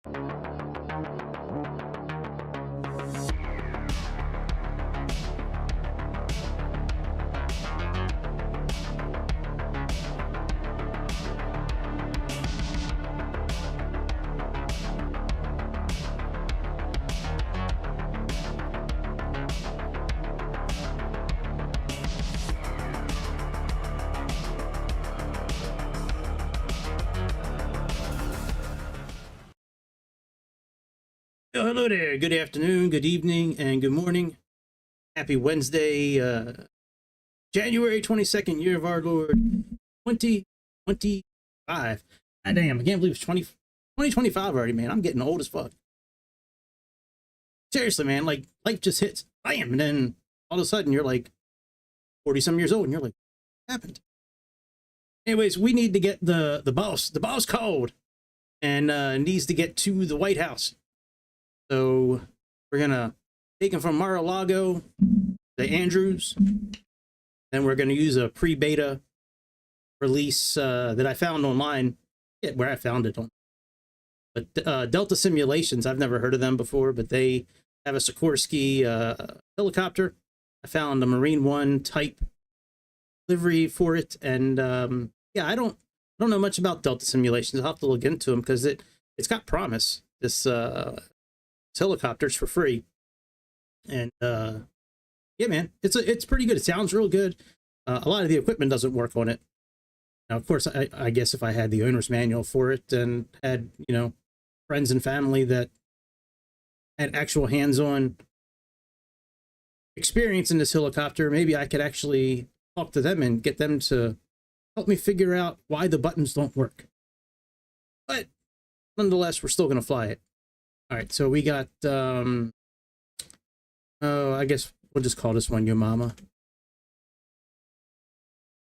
Oh, hello there. Good afternoon, good evening, and good morning. Happy Wednesday, January 22nd, year of our Lord, 2025. God damn, I can't believe it's 2025 already, man. I'm getting old as fuck. Seriously, man, like, life just hits, bam, and then all of a sudden you're like 40-some years old, and you're like, what happened? Anyways, we need to get the boss called, and needs to get to the White House. So we're gonna take him from Mar-a-Lago to Andrews. Then we're gonna use a pre-beta release that I found online. Where I found it on. But Delta Simulations, I've never heard of them before, but they have a Sikorsky helicopter. I found a Marine One type livery for it, and yeah, I don't know much about Delta Simulations. I'll have to look into them because it's got promise. This helicopters for free, and yeah, man, it's pretty good. It sounds real good. A lot of the equipment doesn't work on it. Now, of course, I guess if I had the owner's manual for it and had, you know, friends and family that had actual hands-on experience in this helicopter, maybe I could actually talk to them and get them to help me figure out why the buttons don't work. But nonetheless, we're still going to fly it. All right, so we got, oh, I guess we'll just call this one Your Mama.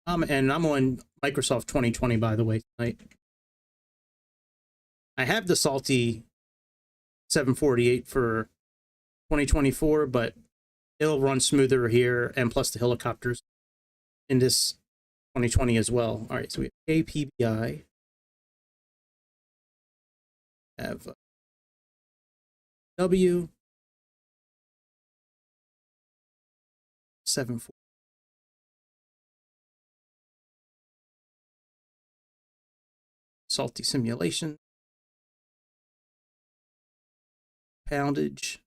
And I'm on Microsoft 2020, by the way, tonight. I have the Salty 748 for 2024, but it'll run smoother here, and plus the helicopters in this 2020 as well. All right, so we have PBI. Have W 74 Salty Simulation, poundage,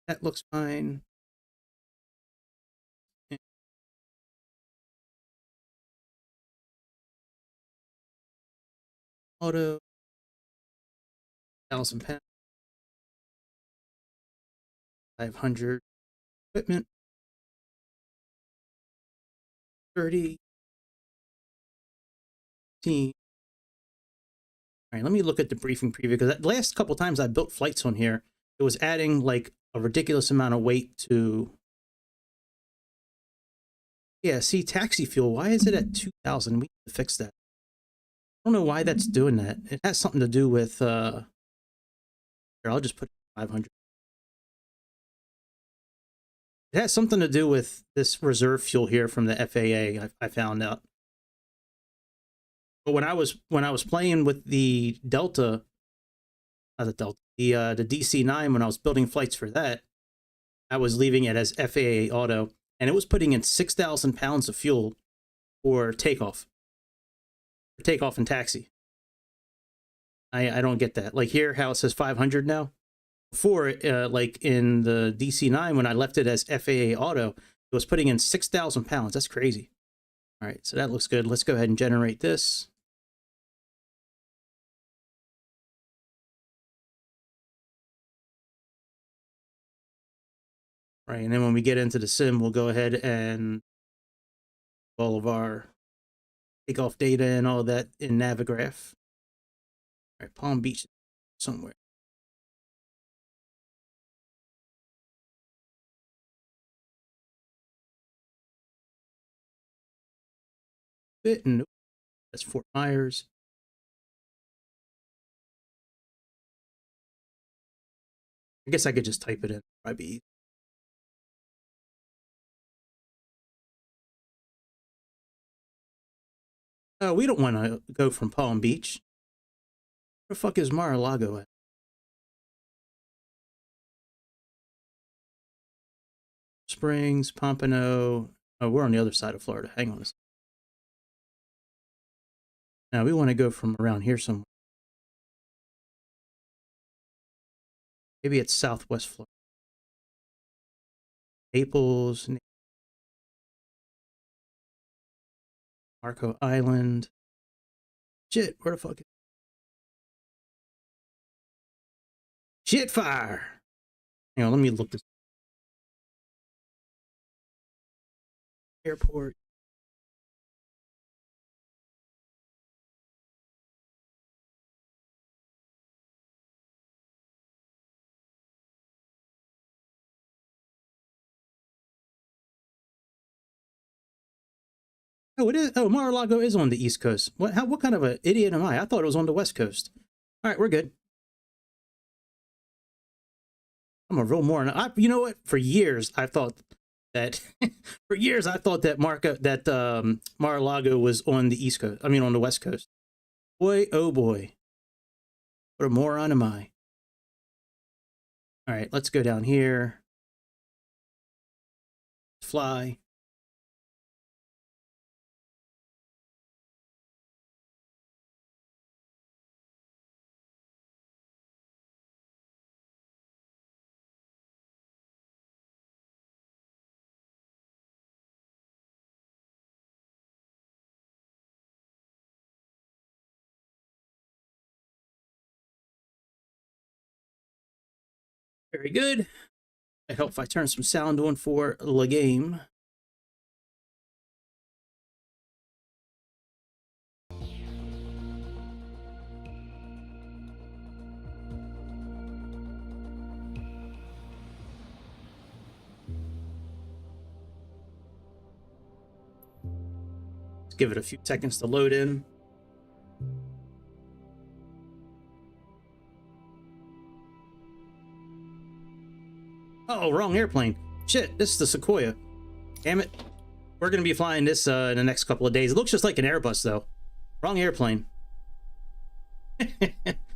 that looks fine. Auto 1,000 pounds, 500 equipment, 30, 15. All right, let me look at the briefing preview, because the last couple times I built flights on here, it was adding like a ridiculous amount of weight to. Yeah, see, taxi fuel, why is it at 2,000? We need to fix that. I don't know why that's doing that. It has something to do with, here, I'll just put 500. It has something to do with this reserve fuel here from the FAA, I found out. But when I was playing with the Delta, not the Delta, the DC-9, when I was building flights for that, I was leaving it as FAA auto, and it was putting in 6,000 pounds of fuel for takeoff and taxi. I don't get that. Like here, how it says 500 now. Before, like in the DC-9, when I left it as FAA auto, it was putting in 6,000 pounds. That's crazy. All right, so that looks good. Let's go ahead and generate this. Right, and then when we get into the sim, we'll go ahead and all of our takeoff data and all that in Navigraph. All right, Palm Beach somewhere. Nope, that's Fort Myers. I guess I could just type it in. Probably be easy. We don't want to go from Palm Beach. the fuck is Mar-a-Lago at? Springs, Pompano. Oh, we're on the other side of Florida. Hang on a second. Now we want to go from around here somewhere. Maybe it's Southwest Florida. Naples, Marco Island. Shit, where the fuck is shit fire? Hang on, let me look this. Airport. Oh, it is. Oh, Mar-a-Lago is on the East Coast. What kind of an idiot am I? I thought it was on the West Coast. All right, we're good. I'm a real moron. You know what? For years, I thought that Mar-a-Lago was on the East Coast. I mean, on the West Coast. Boy, oh boy, what a moron am I? All right, let's go down here. Fly. Very good. I hope if I turn some sound on for the game. Let's give it a few seconds to load in. Oh, wrong airplane. Shit, this is the Sequoia. Damn it. We're going to be flying this in the next couple of days. It looks just like an Airbus, though. Wrong airplane.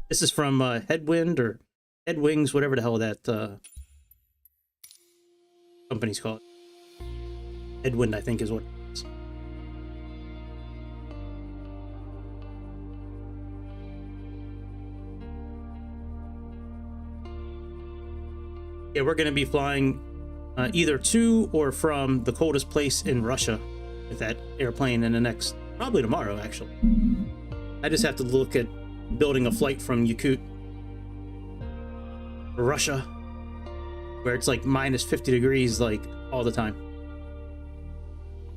This is from Headwind or Headwings, whatever the hell that company's called. Headwind, I think, is what it is. Yeah, we're going to be flying either to or from the coldest place in Russia with that airplane in the next, probably tomorrow, actually. I just have to look at building a flight from Yakut, Russia, where it's like minus 50 degrees like all the time.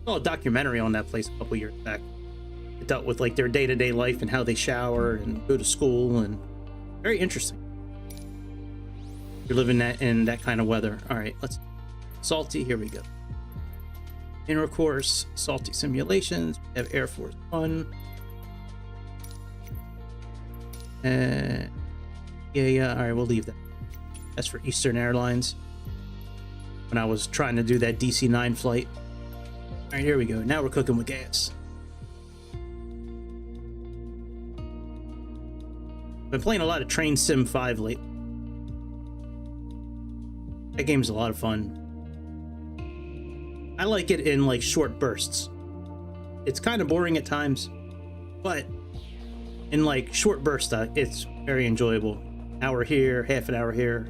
I saw a documentary on that place a couple years back. It dealt with like their day-to-day life and how they shower and go to school, and very interesting. You're living in that kind of weather. All right, let's Salty. Here we go. Inner course, Salty simulations. We have Airforce One. Yeah. All right, we'll leave that. That's for Eastern Airlines. When I was trying to do that DC-9 flight. All right, here we go. Now we're cooking with gas. Been playing a lot of Train Sim 5 lately. That game's a lot of fun. I like it in like short bursts. It's kind of boring at times, but in like short bursts, it's very enjoyable. Hour here, half an hour here.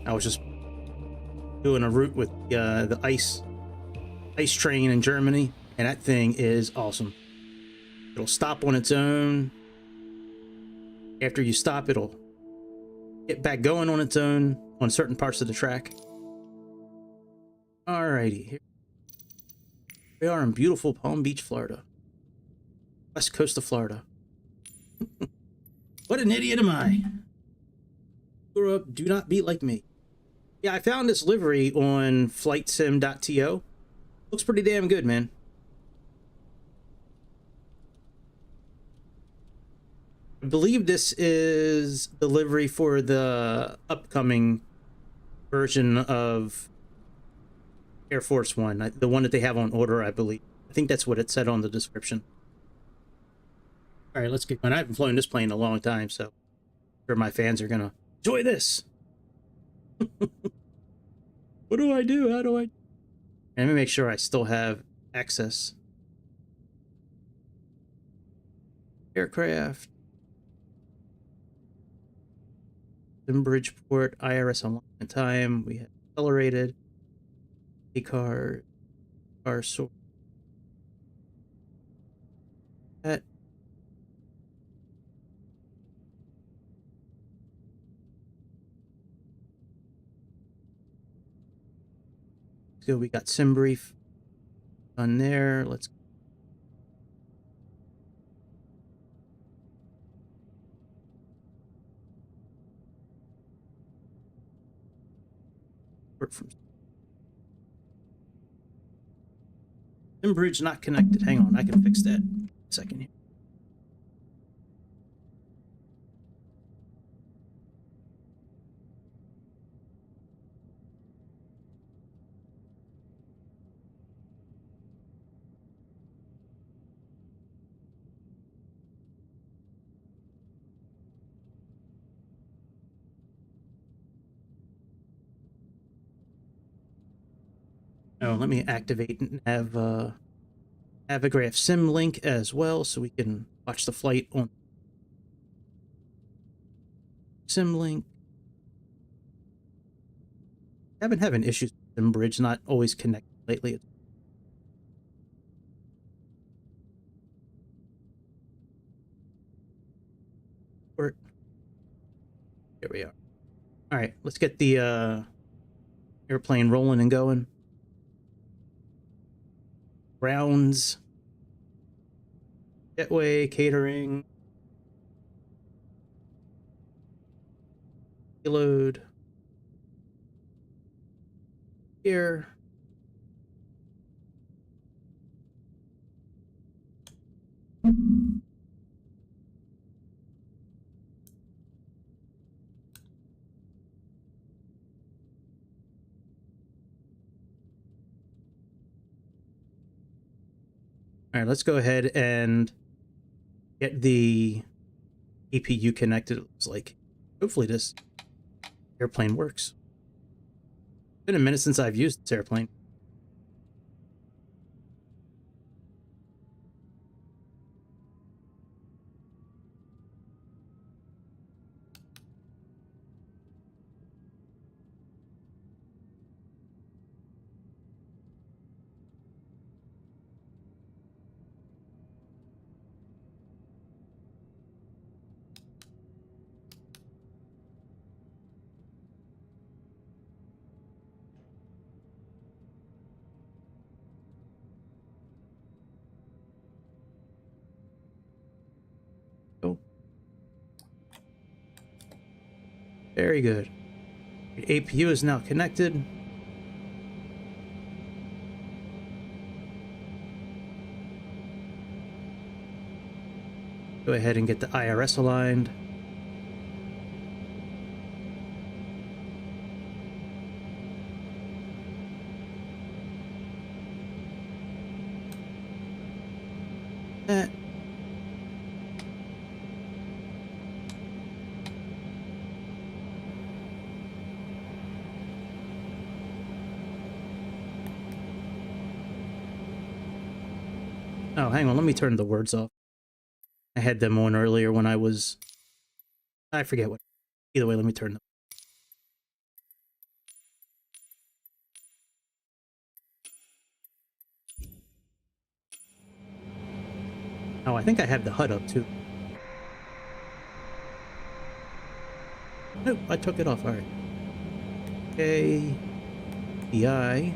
I was just doing a route with the ice train in Germany, and that thing is awesome. It'll stop on its own. After you stop, it'll get back going on its own on certain parts of the track. Alrighty, here we are in beautiful Palm Beach, Florida. West coast of Florida. What an idiot am I. Grew up, do not be like me. Yeah, I found this livery on flightsim.to. Looks pretty damn good, man. I believe this is the livery for the upcoming version of Airforce One, the one that they have on order, I believe. I think that's what it said on the description. All right, let's get going. I haven't flown this plane in a long time, so I'm sure my fans are gonna enjoy this. What do I do? How do I? Let me make sure I still have access. Aircraft. Bridgeport, IRS online time. We have accelerated. car source. That. So we got sim brief on there. Let's work from sim bridge not connected. Hang on, I can fix that in a second here. Oh, let me activate and have Avigraph sim link as well, so we can watch the flight on sim link. I've been having issues with sim bridge not always connected lately. Here we are. All right, let's get the airplane rolling and going. Grounds, jetway, catering, payload, here. All right, let's go ahead and get the APU connected. It looks like hopefully this airplane works. It's been a minute since I've used this airplane. Oh, very good. The APU is now connected. Go ahead and get the IRS aligned. That. Oh, hang on, let me turn the words off. I had them on earlier when I forget what. Either way, let me turn them. Oh, I think I have the HUD up too. Nope, I took it off. All right. Okay. PBI.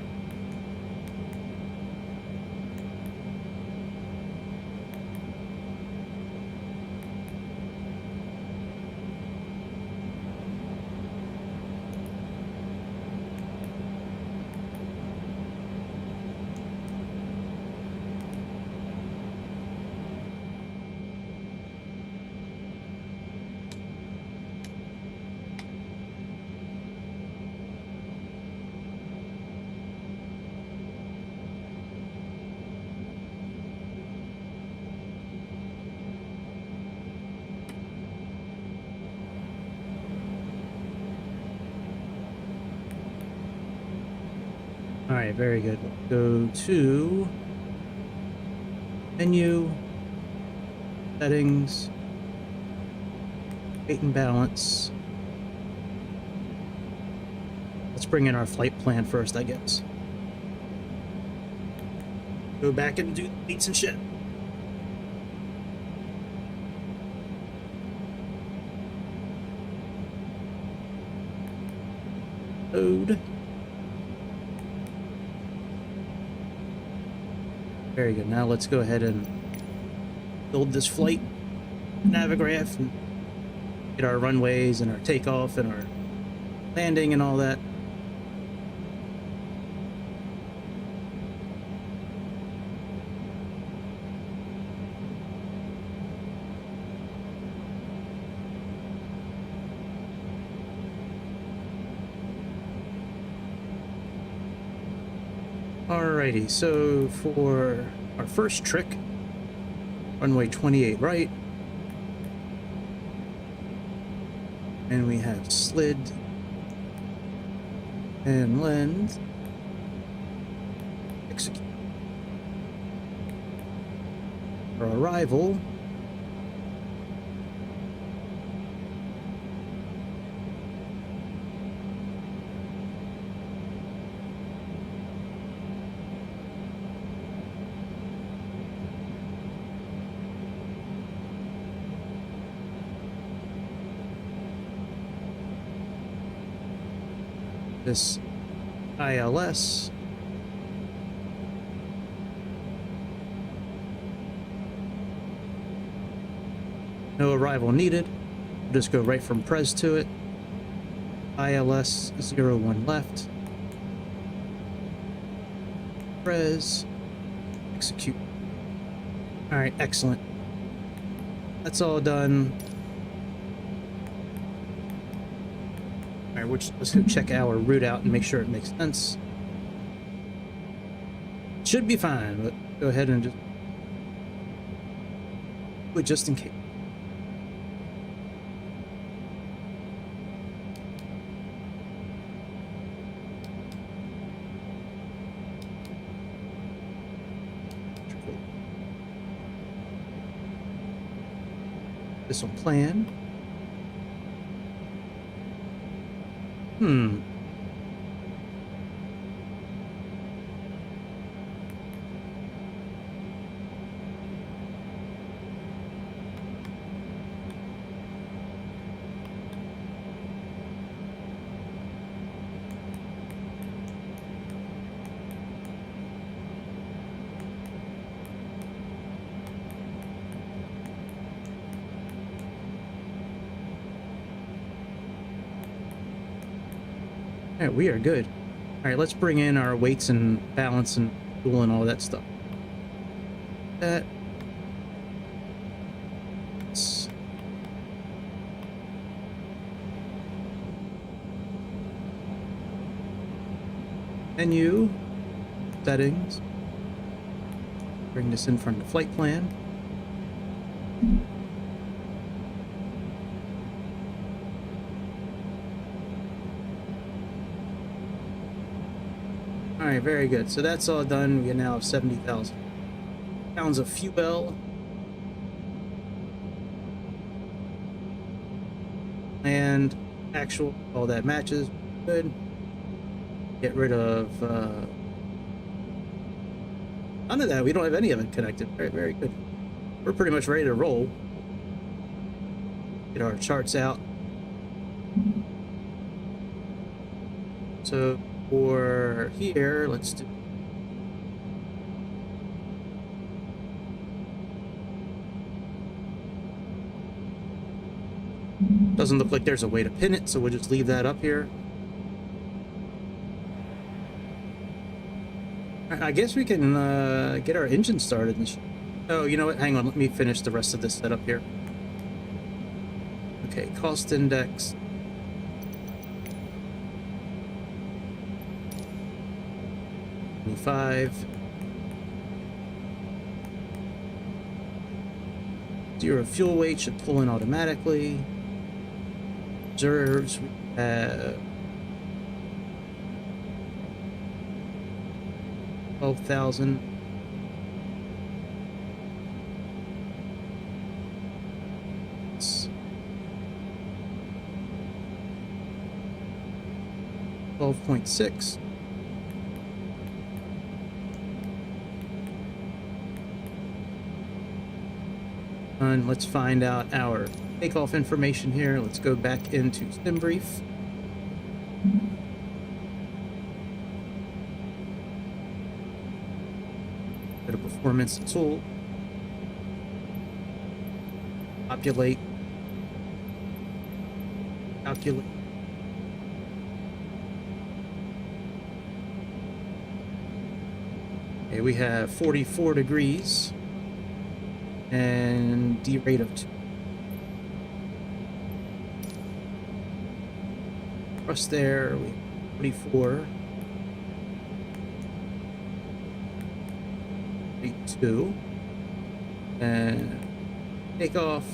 All right, very good. Go to menu, settings, weight and balance. Let's bring in our flight plan first, I guess. Go back and do weights and shit. Load. Very good. Now let's go ahead and build this flight navigaph and get our runways and our takeoff and our landing and all that. Alrighty, so for our first trick, runway 28 right, and we have slid and lens, execute. For arrival, this ILS, no arrival needed. We'll just go right from Pres to it. ILS 01 left, Pres, execute. All right, excellent. That's all done. All right, let's go check our route out and make sure it makes sense. Should be fine, but go ahead and just do it just in case. This will plan. All right, we are good. All right, let's bring in our weights and balance and fuel and all that stuff. That. Menu, settings. Bring this in front of the flight plan. All right, very good. So that's all done. We now have 70,000 pounds of fuel. And actual, all that matches. Good. Get rid of none of that. We don't have any of it connected. Very, very good. We're pretty much ready to roll. Get our charts out. So for here, let's do. Doesn't look like there's a way to pin it, so we'll just leave that up here. I guess we can get our engine started. Oh, you know what? Hang on. Let me finish the rest of this setup here. Okay, cost index. Zero fuel weight should pull in automatically. Reserves, we have 12,000. It's 12.6. And let's find out our takeoff information here. Let's go back into SimBrief. Go to Performance Tool. Populate. Calculate. Okay, we have 44 degrees. And D rate of 2. Thrust there, we have 44. 32. And takeoff.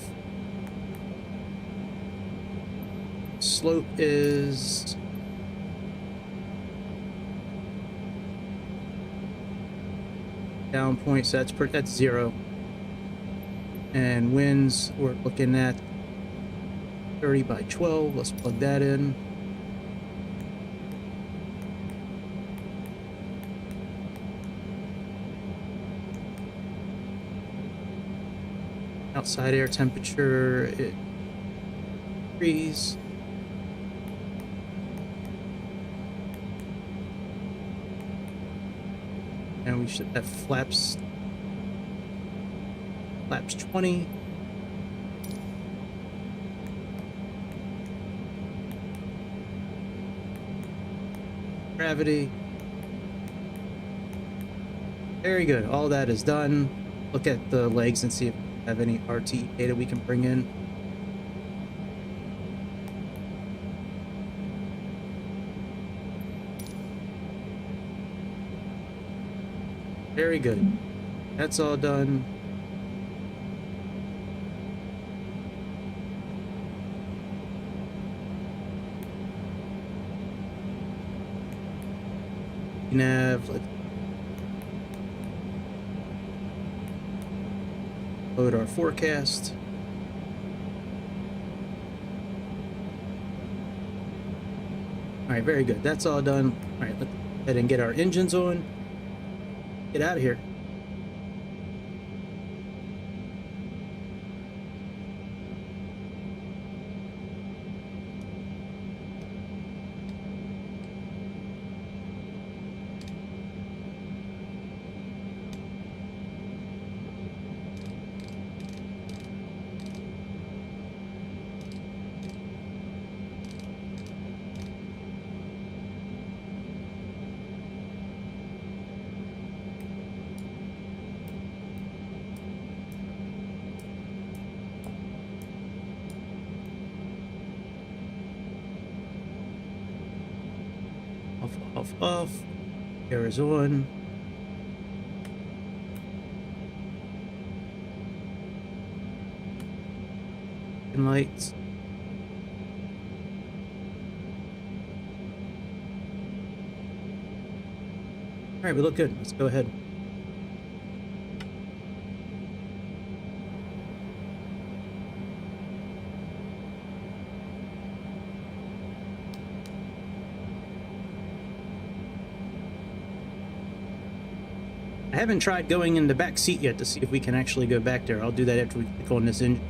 Slope is down point, so that's 0. And winds, we're looking at 30 by 12. Let's plug that in. Outside air temperature, it degrees. And we should have flaps 20. Gravity. Very good. All that is done. Look at the legs and see if we have any RT data we can bring in. Very good. That's all done. Nav, let's load our forecast. All right, very good. That's all done. All right, let's go ahead and get our engines on. Get out of here. Off. Air is on. And lights. All right, we look good. Let's go ahead. I haven't tried going in the back seat yet to see if we can actually go back there. I'll do that after we click on this engine.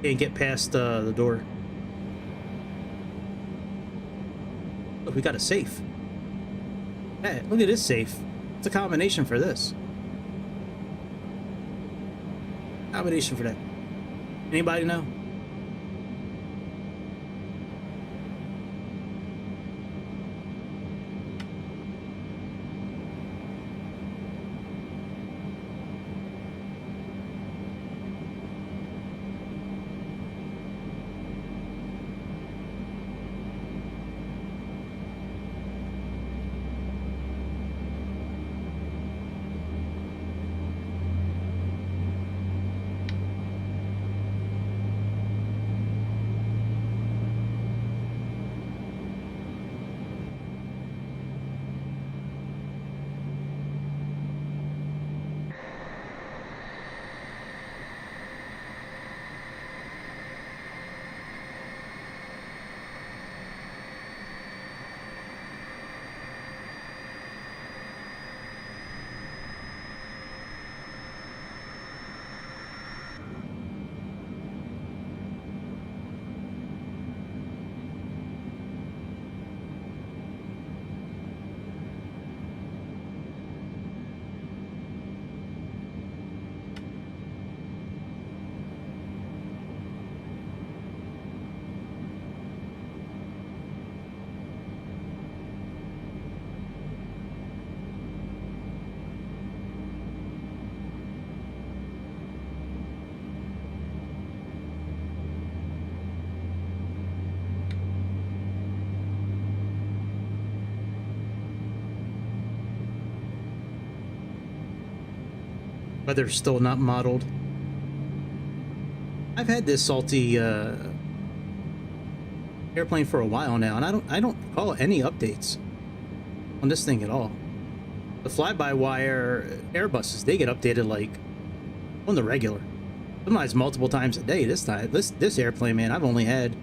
Can't get past the door. Look, we got a safe. Hey, look at this safe. It's a combination for this. Combination for that. Anybody know? Weather's still not modeled. I've had this Salty airplane for a while now, and I don't recall any updates on this thing at all. The fly-by-wire Airbuses, they get updated like on the regular, sometimes multiple times a day. This airplane, man, I've only had,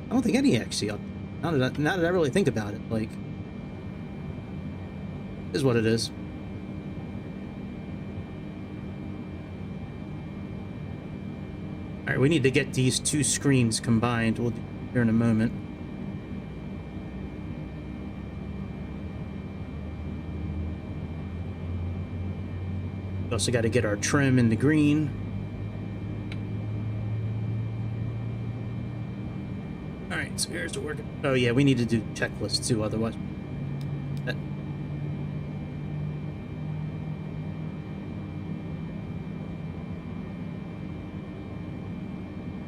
I don't think any actually up. Now that I really think about it, like, is what it is. All right, we need to get these two screens combined. We'll do it here in a moment. We also got to get our trim in the green. All right, so here's the work. Oh yeah, we need to do checklists too, otherwise.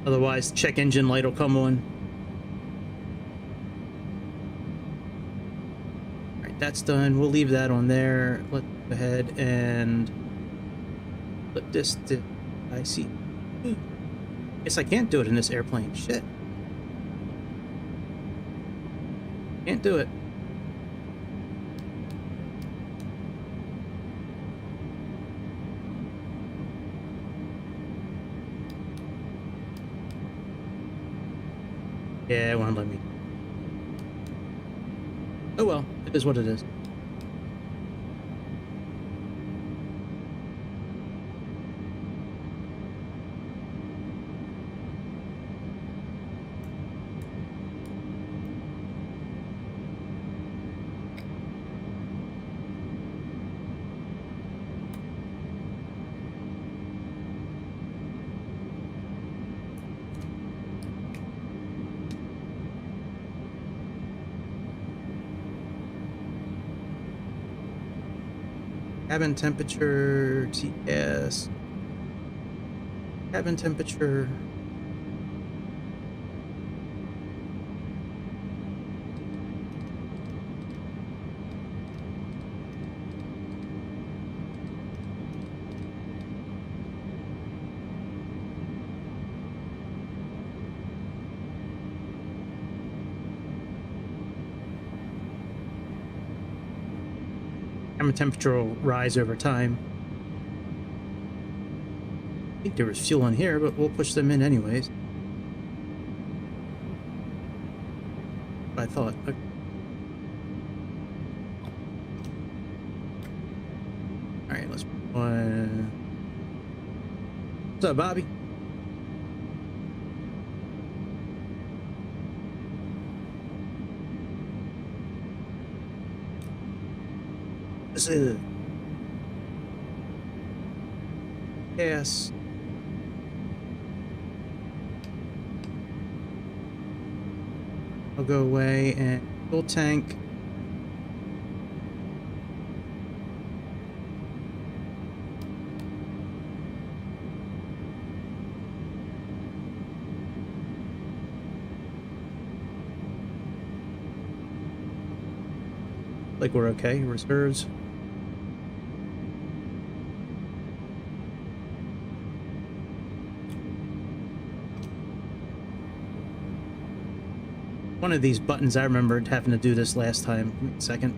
Otherwise, check engine light will come on. All right, that's done. We'll leave that on there. Let's go ahead and flip this to IC. Guess I can't do it in this airplane. Shit. Can't do it. Yeah, it won't let me. Oh well, it is what it is. Cabin temperature, TS. Cabin temperature. Cabin temperature will rise over time. I think there was fuel in here, but we'll push them in anyways. I thought. Okay. All right, let's. What's up, Bobby? Yes. I'll go away and fuel tank. Like we're okay. Reserves. One of these buttons, I remembered having to do this last time. Give me a second.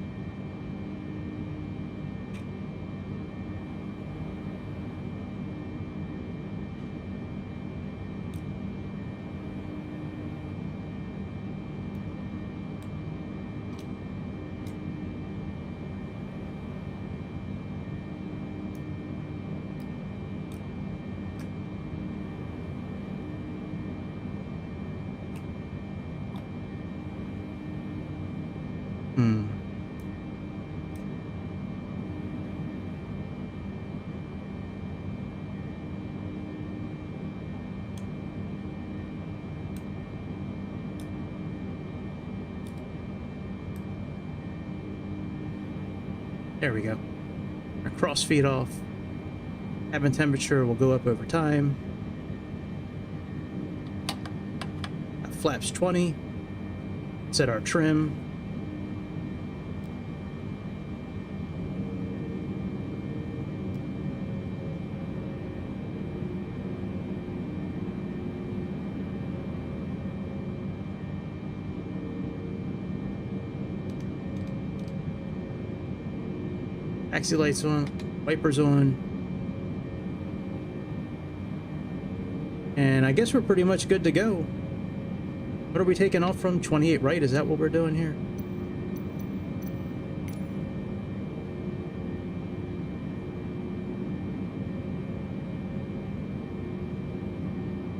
There we go. Our cross feed off. Cabin temperature will go up over time. Flaps 20. Set our trim. Taxi lights on, wipers on. And I guess we're pretty much good to go. What are we taking off from? 28 right? Is that what we're doing here?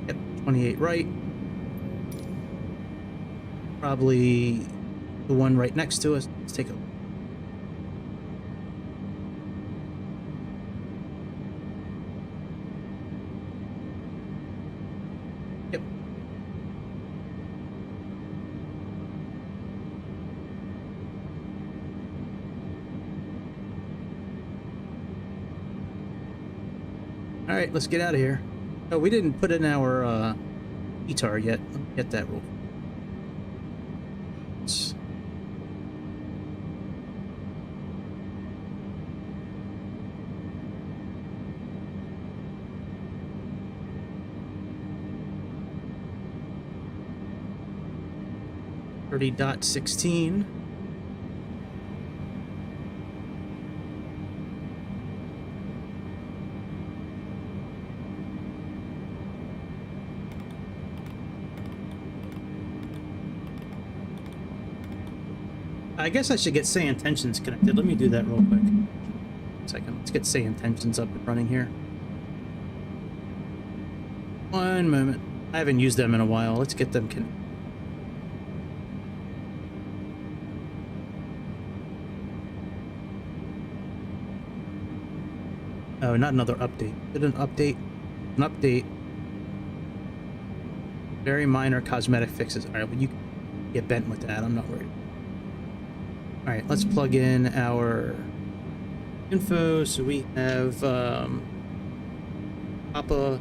Yep, 28 right. Probably the one right next to us. Let's take a look. All right, let's get out of here. Oh, we didn't put in our ETAR yet. Let me get that rule. .16. I guess I should get Sayintentions connected. Let me do that real quick. Second. Let's get Sayintentions up and running here. One moment. I haven't used them in a while. Let's get them connected. Oh, not another update. Did an update? An update. Very minor cosmetic fixes. All right, well, you can get bent with that. I'm not worried. All right, let's plug in our info. So we have Papa,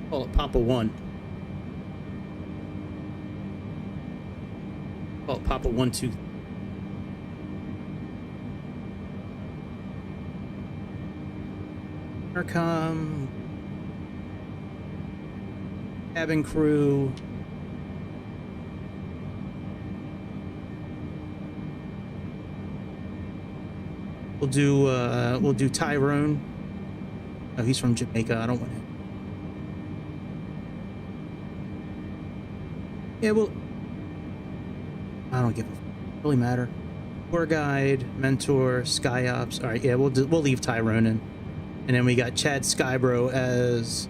call it Papa One. Call it Papa 1, 2. Intercom, cabin crew. We'll do Tyrone. Oh, he's from Jamaica. I don't want him. Yeah, well, I don't give a really matter. Tour guide, mentor, sky ops. All right, yeah, we'll leave Tyrone in. And then we got Chad Skybro as...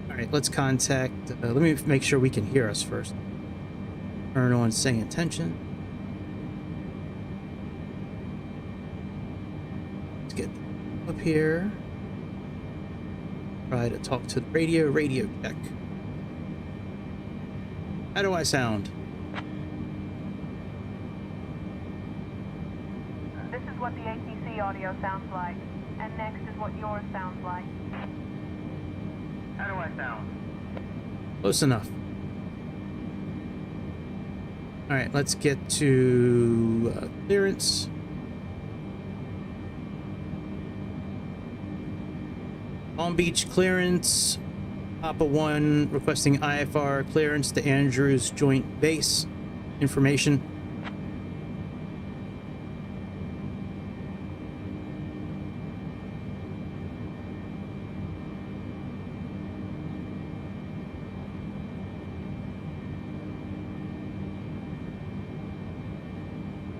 All right, let's contact... let me make sure we can hear us first. Turn on Sayintention. up here. Try to talk to the radio check. How do I sound? This is what the ATC audio sounds like, and next is what yours sounds like. How do I sound? Close enough. All right, let's get to clearance. Palm Beach clearance. Papa 1 requesting IFR clearance to Andrews Joint Base. Information.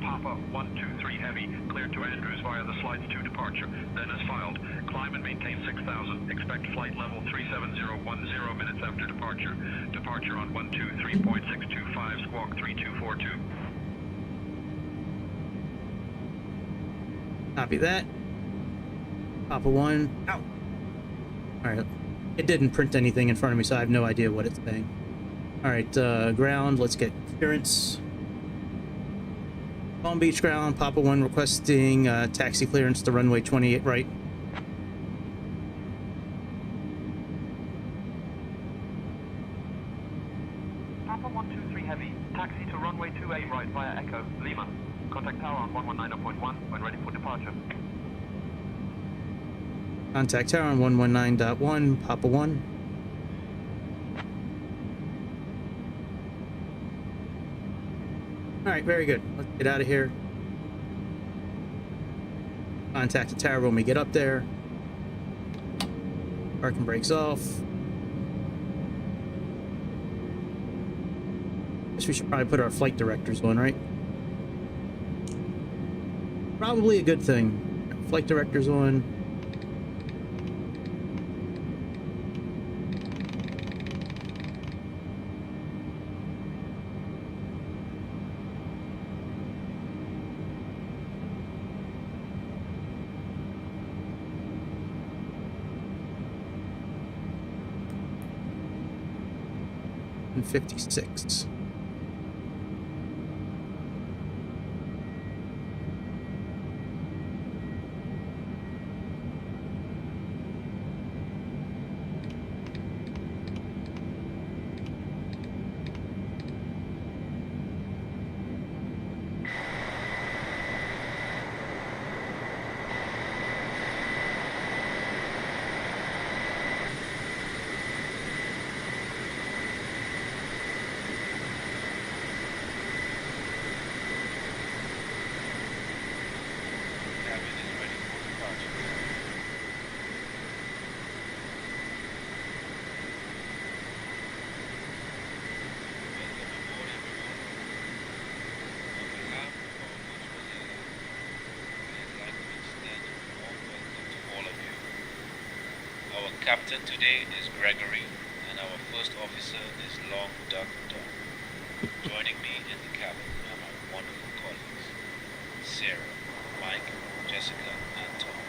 Papa 123 Heavy, cleared to Andrews via the slides to departure, then as filed. Climb and maintain 6,000. Expect flight level 37010 minutes after departure. Departure on 123.625, squawk 3242. Copy that. Papa 1. Ow. Alright. It didn't print anything in front of me, so I have no idea what it's saying. Alright, ground. Let's get clearance. Palm Beach ground. Papa 1 requesting taxi clearance to runway 28 right. Papa 123 Heavy, taxi to runway 28 right via Echo, Lima. Contact tower on 119.1 when ready for departure. Contact tower on 119.1, Papa 1. Alright, very good. Let's get out of here. Contact the tower when we get up there. Parking brakes off. Guess we should probably put our flight directors on, right? Probably a good thing. Flight directors on. And 56. Our captain today is Gregory, and our first officer is Long Duck Dog. Joining me in the cabin are my wonderful colleagues, Sarah, Mike, Jessica, and Tom.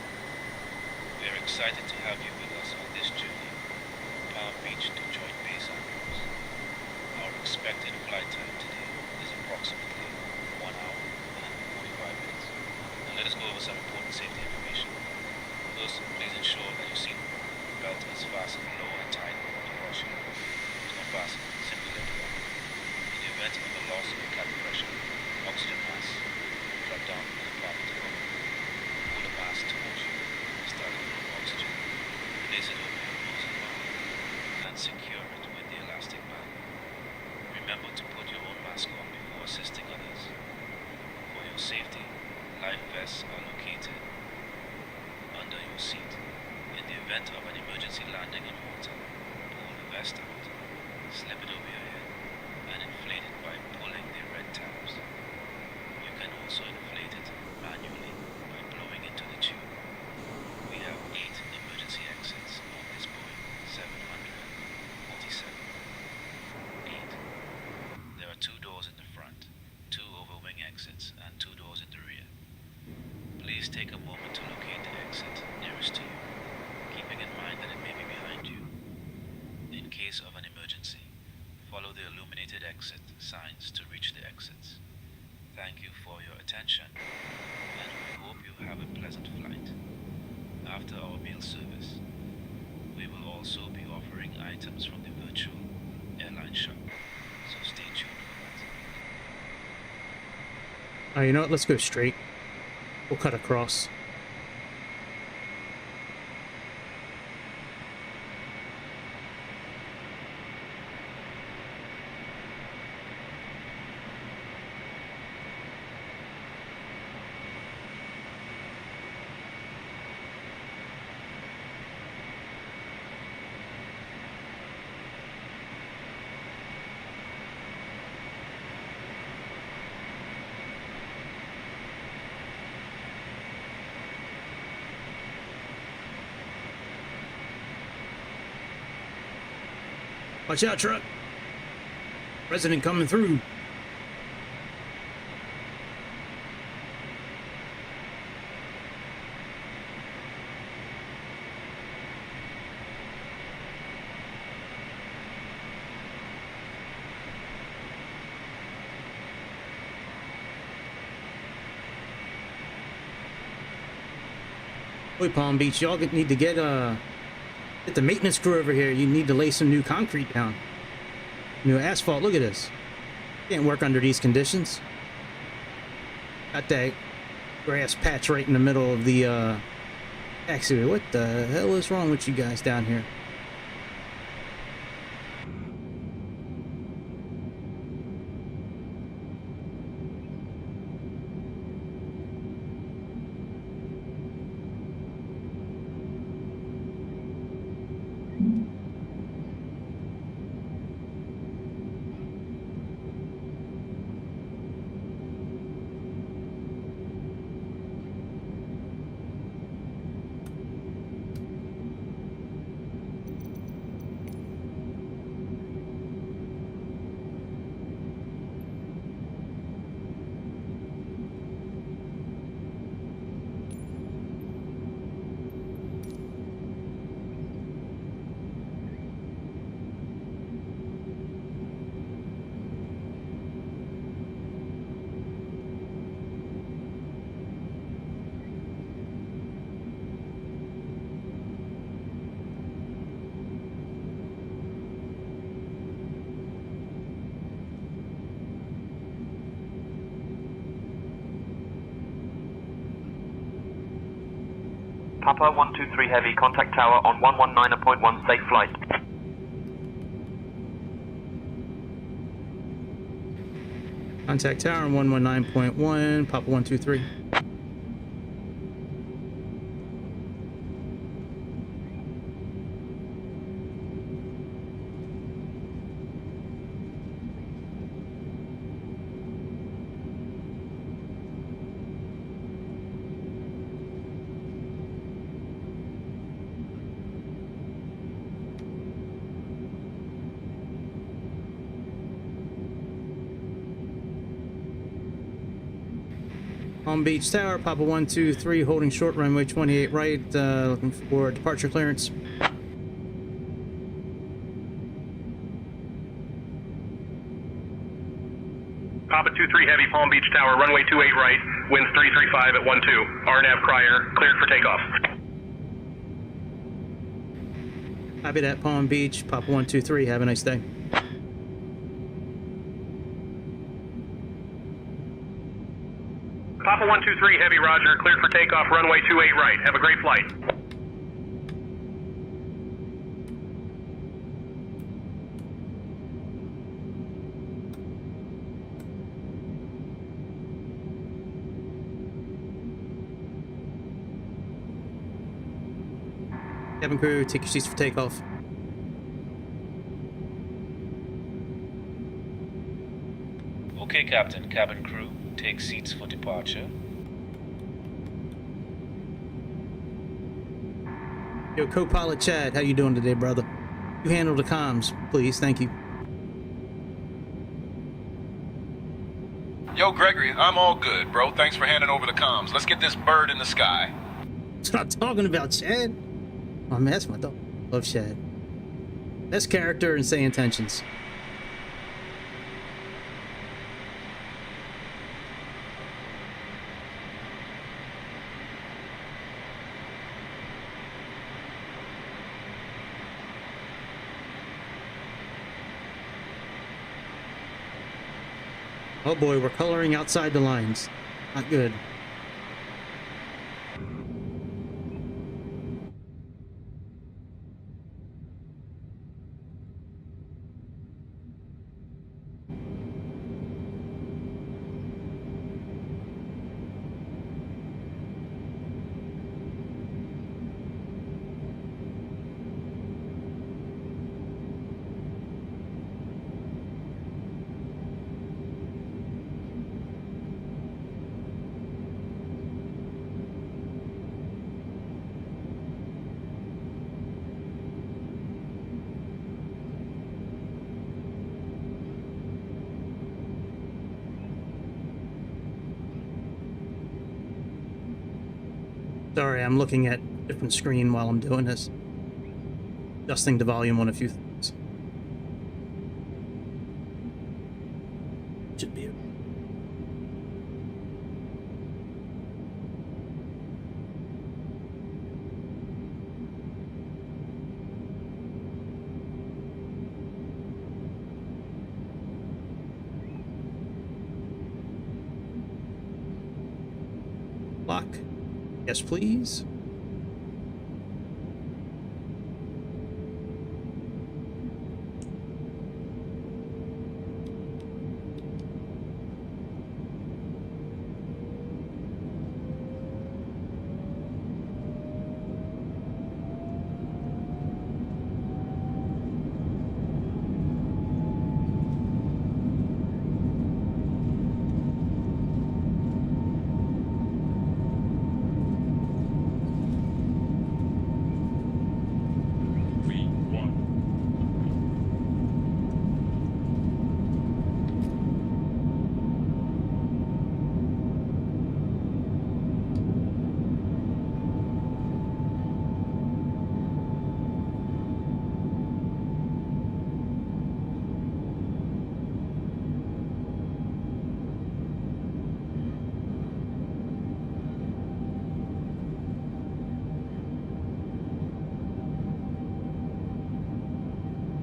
We are excited to have you with us on this journey from Palm Beach to Joint Base Andrews. Our expected flight time today is approximately 1 hour and 45 minutes. Now let us go over some important safety information. First, please ensure that your seat belt is fastened low and tight across you. If not fastened, simply let go. In the event of a loss of cabin pressure, oxygen mask drop down in the compartment above. Pull the mask towards you, starting from oxygen. Place it over your nose and mouth, and secure it with the elastic band. Remember to put your own mask on before assisting others. For your safety, life vests are located under your seat. In the event of an emergency landing in water, pull the vest out, slip it over your head, and inflate it by pulling the red tabs. You can also inflate it manually by blowing into the tube. We have 8 emergency exits on this Boeing 747 Follow the illuminated exit signs to reach the exits. Thank you for your attention, and we hope you have a pleasant flight. After our meal service, we will also be offering items from the virtual airline shop, so stay tuned for that. You know what? Let's go straight. We'll cut across. Watch out, truck. President coming through. Boy, Palm Beach, y'all need to get the maintenance crew over here. You need to lay some new concrete down. New asphalt. Look at this. Can't work under these conditions. Got that grass patch right in the middle of the taxiway. What the hell is wrong with you guys down here? Papa 123 Heavy, contact tower on 119.1, safe flight. Contact tower on 119.1, Papa 123. Palm Beach Tower, Papa 123, holding short runway 28 right, looking for departure clearance. Papa 23 Heavy, Palm Beach Tower, runway 28 right, winds 335 at 12. RNAV Crier, cleared for takeoff. Copy that, Palm Beach, Papa 123, have a nice day. Papa 123 Heavy, roger, cleared for takeoff, runway 28 right. Have a great flight. Cabin crew, take your seats for takeoff. Okay, Captain, cabin crew, take seats for departure. Yo, co-pilot Chad, how you doing today, brother? You handle the comms, please, thank you. Yo, Gregory, I'm all good, bro. Thanks for handing over the comms. Let's get this bird in the sky. That's what I'm talking about, Chad. Oh man, that's my dog. Love Chad. Best character in Sayintentions. Oh boy, we're coloring outside the lines. Not good. Sorry, I'm looking at a different screen while I'm doing this. Adjusting the volume on a few things. Should be it. Lock. Yes, please.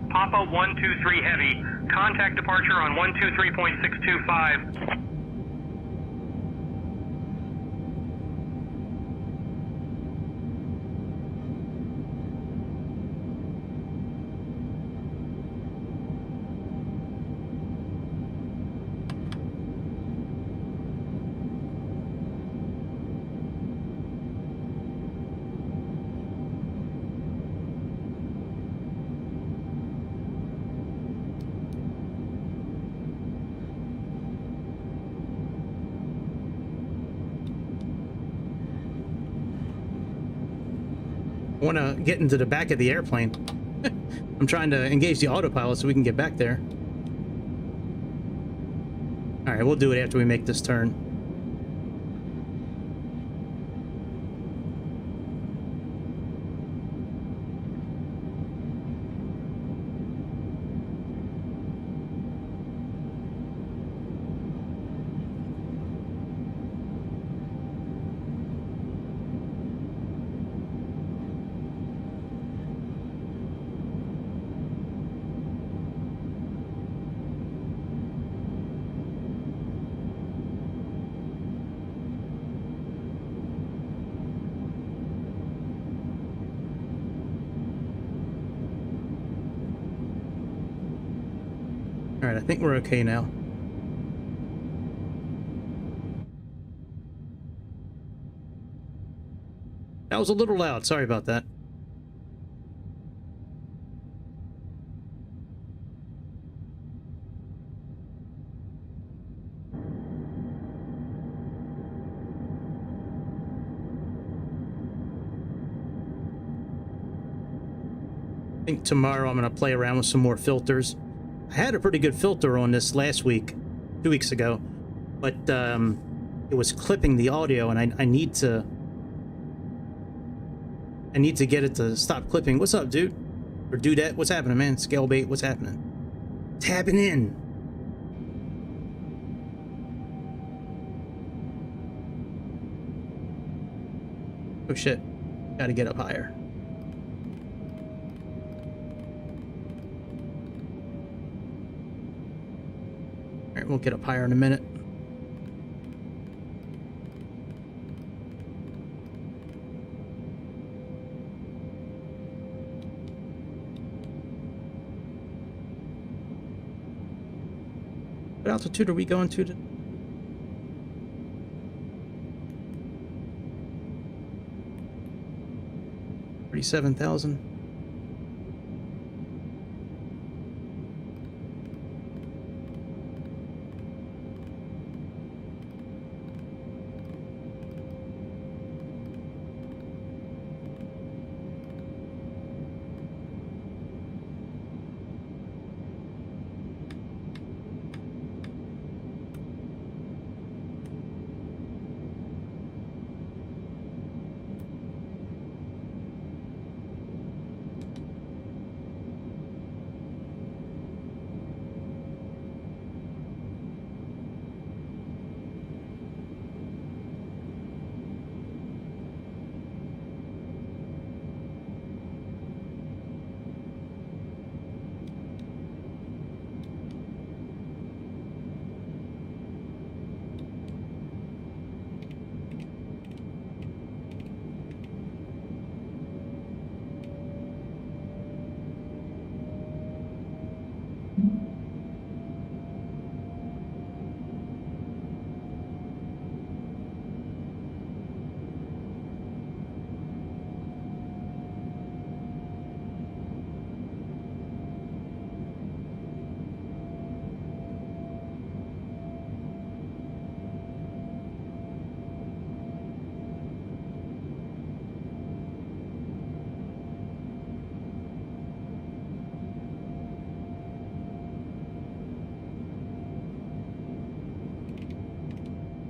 Papa 123 Heavy, contact departure on 123.625. I want to get into the back of the airplane. I'm trying to engage the autopilot so we can get back there. All right, we'll do it after we make this turn. All right, I think we're okay now. That was a little loud. Sorry about that. I think tomorrow I'm going to play around with some more filters. I had a pretty good filter on this last week, 2 weeks ago, but it was clipping the audio, and I need to get it to stop clipping. What's up, dude? Or dudette? What's happening, man? Scale bait, what's happening? Tapping in. Oh shit. Gotta get up higher. All right, we'll get up higher in a minute. What altitude are we going to? 37,000.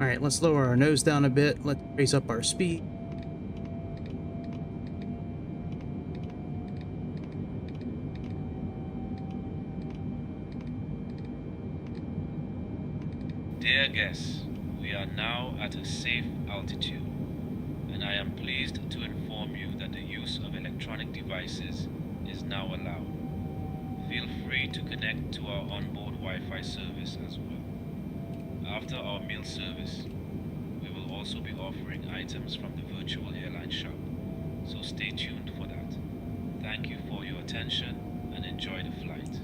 All right, let's lower our nose down a bit. Let's raise up our speed. Dear guests, we are now at a safe altitude, and I am pleased to inform you that the use of electronic devices is now allowed. Feel free to connect to our onboard Wi-Fi service as well. After our meal service, we will also be offering items from the virtual airline shop, so stay tuned for that. Thank you for your attention and enjoy the flight.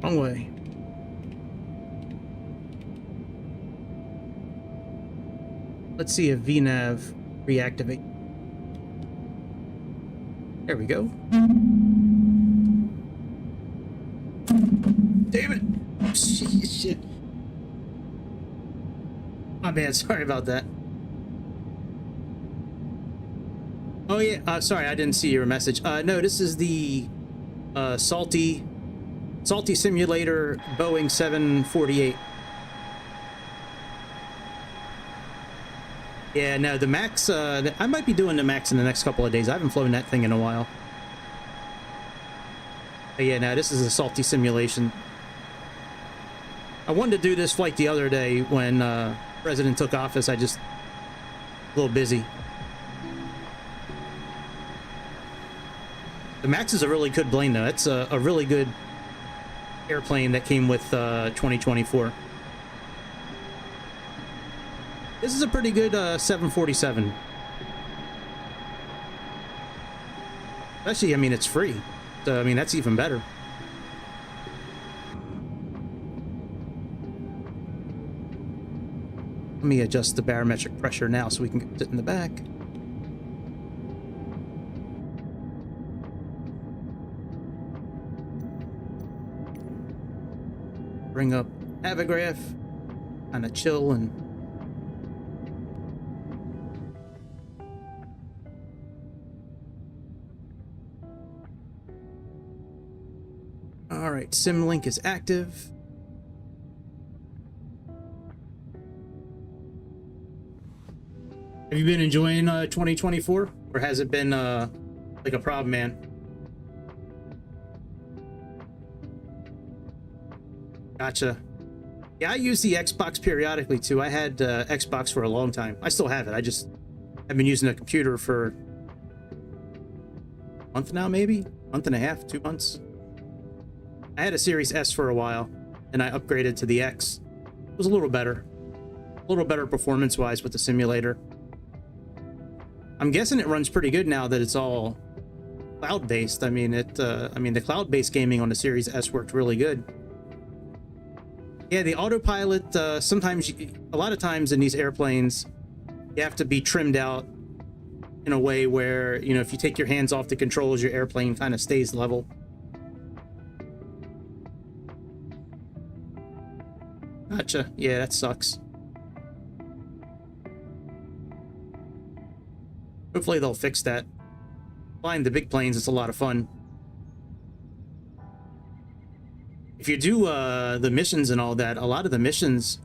Wrong way. Let's see if VNav reactivate. There we go. Damn it! Shit. My bad. Sorry about that. Oh yeah. Sorry, I didn't see your message. No, this is the Salty Simulator Boeing 748. Yeah, no, the Max, I might be doing the Max in the next couple of days. I haven't flown that thing in a while. But yeah, no, this is a Salty simulation. I wanted to do this flight the other day when President took office. I just, a little busy. The Max is a really good plane, though. It's a really good airplane that came with 2024. This is a pretty good 747. Actually, I mean, it's free. So, I mean, that's even better. Let me adjust the barometric pressure now so we can sit in the back. Bring up Avograph, kind of chill and all right, SimLink is active. Have you been enjoying 2024, or has it been like a problem, man? Gotcha. Yeah, I use the Xbox periodically too. I had Xbox for a long time. I still have it. I've been using a computer for a month now, maybe month and a half, 2 months. I had a Series S for a while, and I upgraded to the X. It was a little better performance-wise with the simulator. I'm guessing it runs pretty good now that it's all cloud-based. I mean, the cloud-based gaming on the Series S worked really good. Yeah, the autopilot, a lot of times in these airplanes, you have to be trimmed out in a way where, you know, if you take your hands off the controls, your airplane kind of stays level. Gotcha. Yeah, that sucks. Hopefully they'll fix that. Flying the big planes, it's a lot of fun. If you do the missions and all that, a lot of the missions,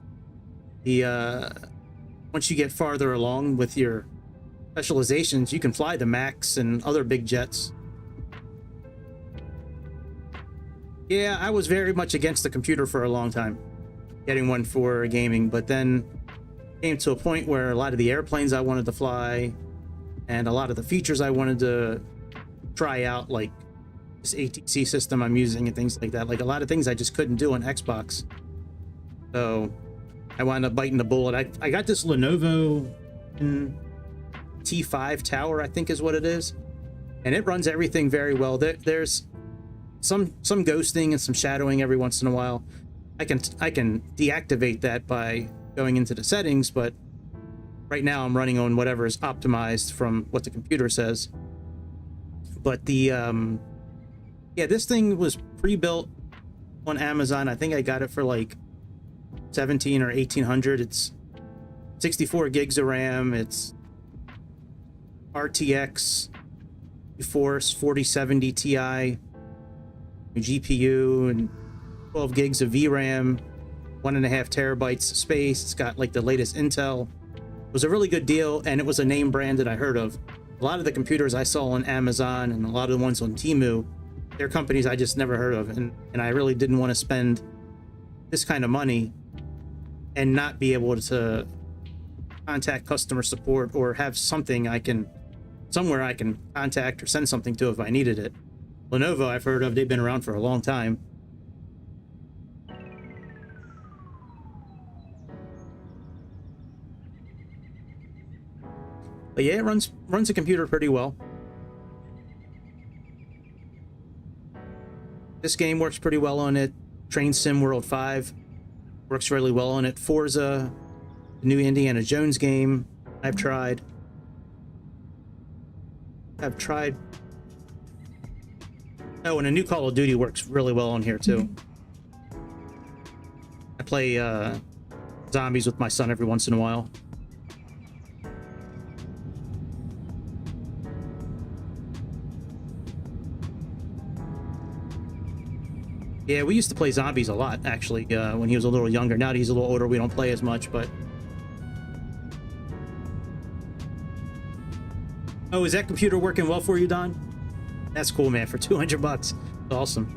once you get farther along with your specializations, you can fly the Max and other big jets. Yeah, I was very much against the computer for a long time, getting one for gaming, but then came to a point where a lot of the airplanes I wanted to fly and a lot of the features I wanted to try out, like this ATC system I'm using and things like that, like a lot of things I just couldn't do on Xbox. So I wound up biting the bullet. I got this Lenovo T5 tower, I think is what it is, and it runs everything very well. There's some ghosting and some shadowing every once in a while. I can deactivate that by going into the settings, but right now I'm running on whatever is optimized from what the computer says. But the yeah, this thing was pre-built on Amazon. I think I got it for like 17 or 1800. It's 64 gigs of RAM. It's RTX GeForce 4070 Ti GPU and 12 gigs of VRAM, 1.5 terabytes of space. It's got like the latest Intel. It was a really good deal, and it was a name brand that I heard of. A lot of the computers I saw on Amazon and a lot of the ones on Temu, they're companies I just never heard of, and I really didn't want to spend this kind of money and not be able to contact customer support or have something somewhere I can contact or send something to if I needed it. Lenovo, I've heard of, they've been around for a long time. But yeah, it runs a computer pretty well. This game works pretty well on it. Train Sim World 5 works really well on it. Forza, the new Indiana Jones game, I've tried. Oh, and a new Call of Duty works really well on here too. I play zombies with my son every once in a while. Yeah, we used to play zombies a lot, actually, when he was a little younger. Now that he's a little older, we don't play as much, but... Oh, is that computer working well for you, Don? That's cool, man. For 200 bucks. That's awesome.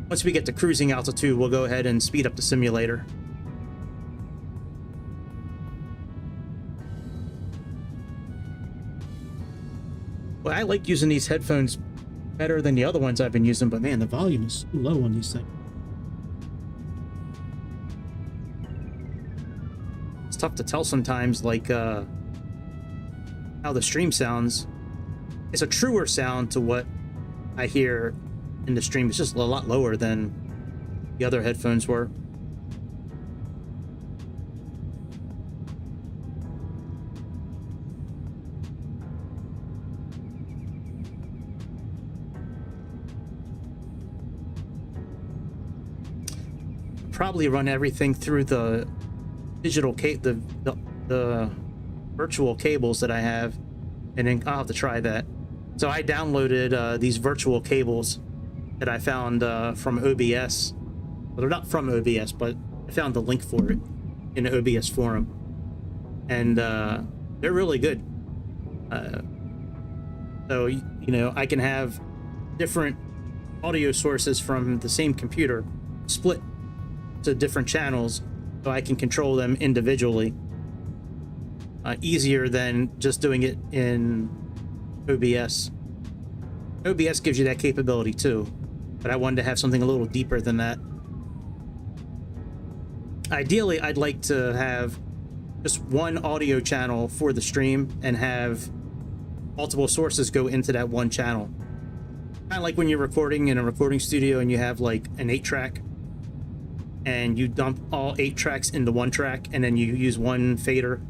Once we get to cruising altitude, we'll go ahead and speed up the simulator. Well, I like using these headphones better than the other ones I've been using, but man, the volume is so low on these things. It's tough to tell sometimes, like, how the stream sounds. It's a truer sound to what I hear in the stream. It's just a lot lower than the other headphones were. Probably run everything through the digital the virtual cables that I have, and then I'll have to try that. So I downloaded these virtual cables that I found from OBS. Well, they're not from OBS, but I found the link for it in the OBS forum, and they're really good. So you know, I can have different audio sources from the same computer, split to different channels, so I can control them individually. Easier than just doing it in OBS. OBS gives you that capability too, but I wanted to have something a little deeper than that. Ideally, I'd like to have just one audio channel for the stream and have multiple sources go into that one channel. Kind of like when you're recording in a recording studio and you have like an 8-track and you dump all 8 tracks into one track, and then you use one fader,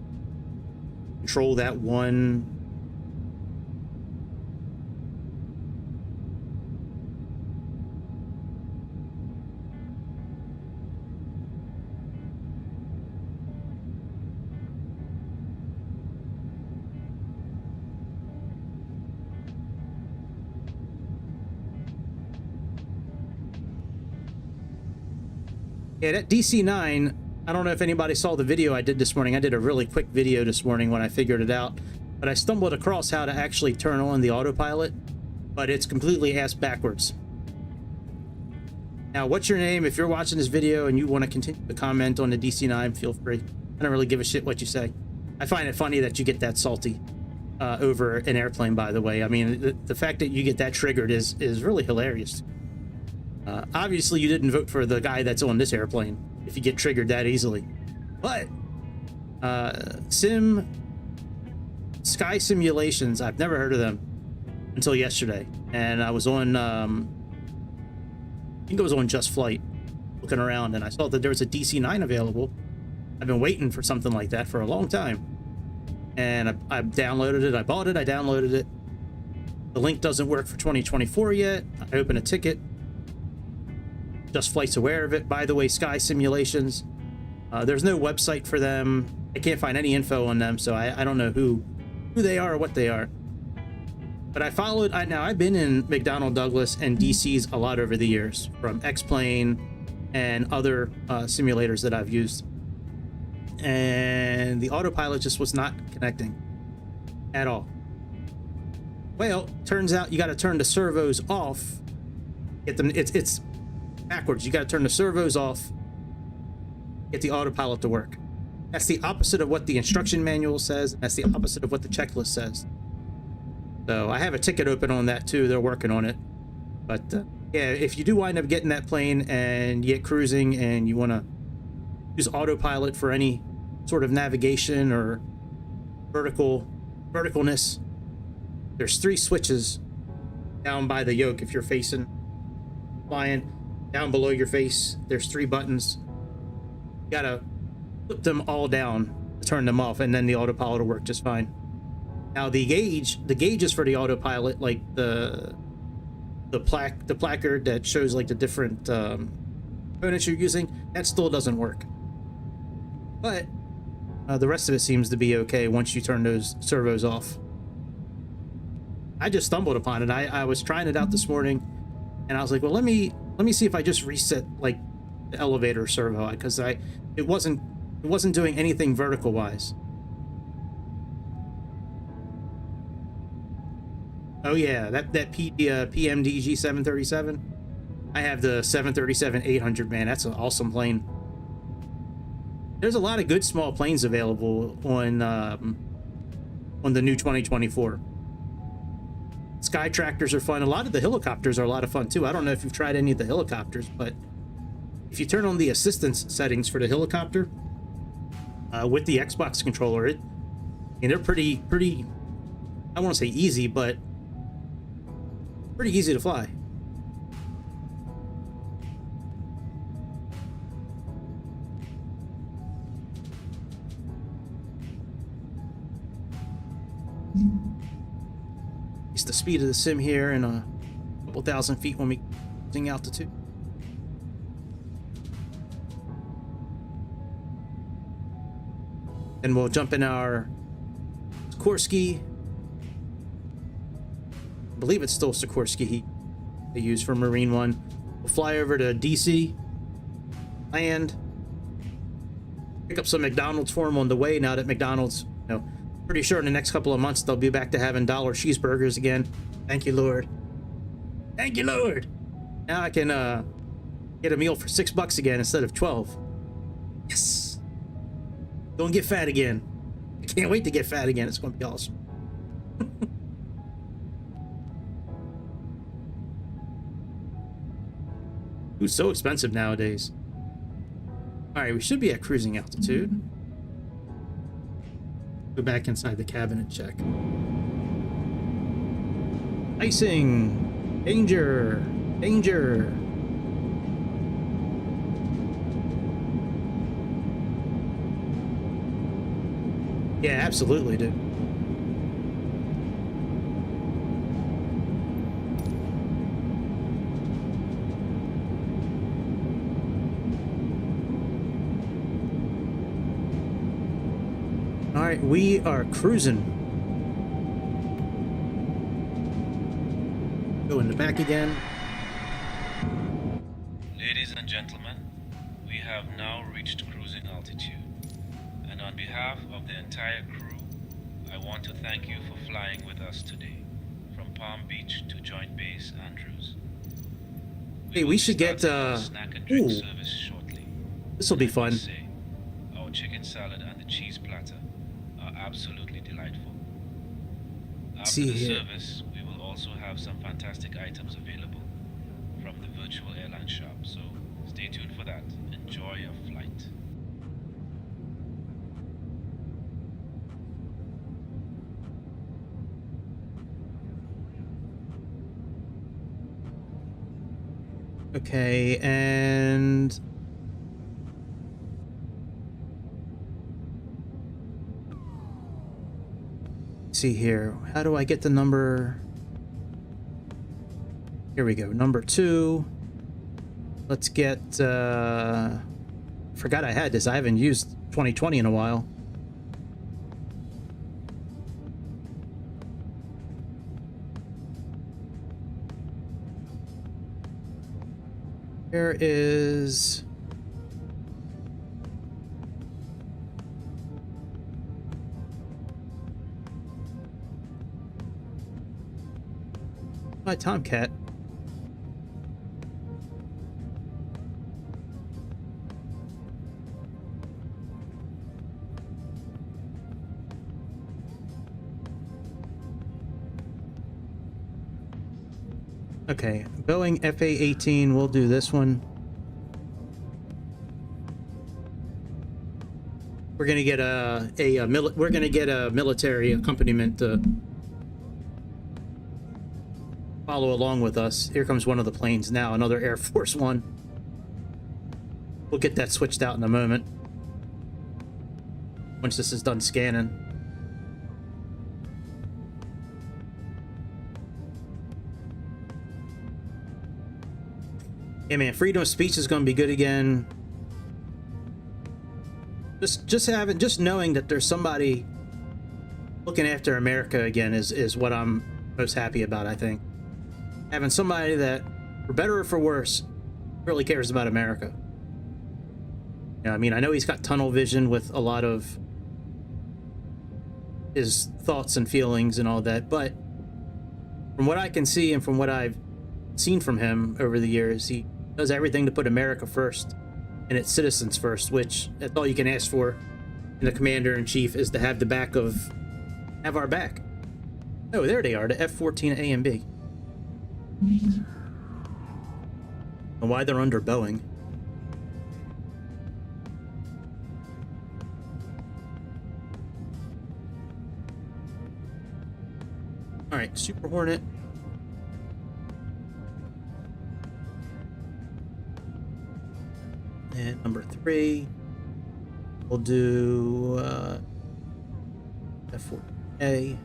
control that one. Yeah, that DC9, I don't know if anybody saw the video I did this morning. I did a really quick video this morning when I figured it out, but I stumbled across how to actually turn on the autopilot, but it's completely ass backwards. Now, what's your name? If you're watching this video and you want to continue to comment on the DC9, feel free. I don't really give a shit what you say. I find it funny that you get that salty over an airplane, by the way. I mean, the fact that you get that triggered is really hilarious. Obviously, you didn't vote for the guy that's on this airplane if you get triggered that easily. But Sky Simulations, I've never heard of them until yesterday. And I was on, I think it was on Just Flight, looking around, and I saw that there was a DC9 available. I've been waiting for something like that for a long time. And I downloaded it, I bought it, I downloaded it. The link doesn't work for 2024 yet. I open a ticket. Just Flight's aware of it. By the way, Sky Simulations, there's no website for them. I can't find any info on them, so I don't know who they are or what they are. But I followed. Now I've been in McDonnell Douglas and DC's a lot over the years, from X-Plane and other simulators that I've used, and the autopilot just was not connecting at all. Well, turns out you got to turn the servos off. Get them. It's backwards. You got to turn the servos off, get the autopilot to work. That's the opposite of what the instruction manual says. That's the opposite of what the checklist says. So I have a ticket open on that too. They're working on it. But yeah, if you do wind up getting that plane and you get cruising and you want to use autopilot for any sort of navigation or verticalness, there's 3 switches down by the yoke. If you're flying down below your face, there's 3 buttons. You gotta flip them all down to turn them off, and then the autopilot will work just fine. Now the gauges for the autopilot, like the placard that shows like the different components you're using, that still doesn't work. But the rest of it seems to be okay once you turn those servos off. I just stumbled upon it. I was trying it out this morning, and I was like, well, let me see if I just reset like the elevator servo, because it wasn't doing anything vertical wise. Oh yeah, that PMD G737. I have the 737-800, man. That's an awesome plane. There's a lot of good small planes available on the new 2024. Sky tractors are fun. A lot of the helicopters are a lot of fun too. I don't know if you've tried any of the helicopters, but if you turn on the assistance settings for the helicopter with the Xbox controller, they're pretty, I don't want to say easy, but pretty easy to fly. It's the speed of the sim here in a couple thousand feet when we sing altitude. And we'll jump in our Sikorsky. I believe it's still Sikorsky they use for Marine One. We'll fly over to DC, land, pick up some McDonald's for them on the way. Now that McDonald's, pretty sure in the next couple of months they'll be back to having dollar cheeseburgers again. Thank you, Lord. Thank you, Lord. Now I can get a meal for $6 again instead of 12. Yes. Go and get fat again. I can't wait to get fat again. It's going to be awesome. It's so expensive nowadays. All right, we should be at cruising altitude. Go back inside the cabin and check. Icing! Danger! Danger! Yeah, absolutely, dude. All right, we are cruising. Go in the back again. Ladies and gentlemen, we have now reached cruising altitude. And on behalf of the entire crew, I want to thank you for flying with us today, from Palm Beach to Joint Base Andrews. Hey, we should get snack and drink ooh, service shortly. this will be fun. Say, our chicken salad and the cheese platter are absolutely delightful. After See the here. service, we will also have some fantastic items available from the virtual airline shop, so stay tuned for that. Enjoy your flight. Okay, and let's see here. How do I get the number? Here we go. Number 2. Let's get forgot I had this. I haven't used 2020 in a while. Here is my Tomcat. Okay, Boeing FA-18, we'll do this one. We're gonna get a military accompaniment to follow along with us. Here comes one of the planes now, another Airforce One. We'll get that switched out in a moment once this is done scanning. Yeah, man, freedom of speech is going to be good again. Just knowing that there's somebody looking after America again is what I'm most happy about. I think having somebody that, for better or for worse, really cares about America. Yeah, I mean, I know he's got tunnel vision with a lot of his thoughts and feelings and all that, but from what I can see and from what I've seen from him over the years, he does everything to put America first and its citizens first, which that's all you can ask for in the commander-in-chief, is to have our back. Oh, there they are, the F-14 A and B. And why they're under Boeing. All right, Super Hornet. And number 3, we'll do F4A.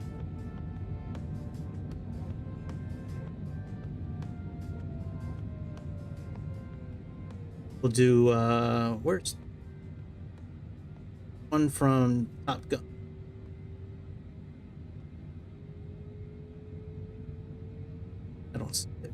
We'll do where's one from Top Gun? I don't see it.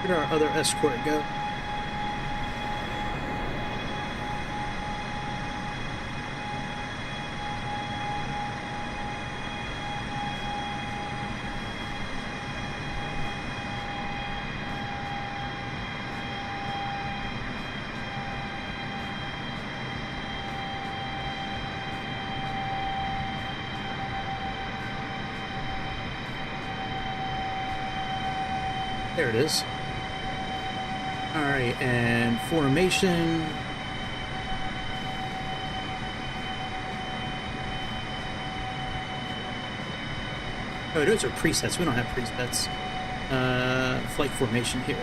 Where'd our other escort go? There it is. All right, and formation. Oh, those are presets. We don't have presets. Flight formation here.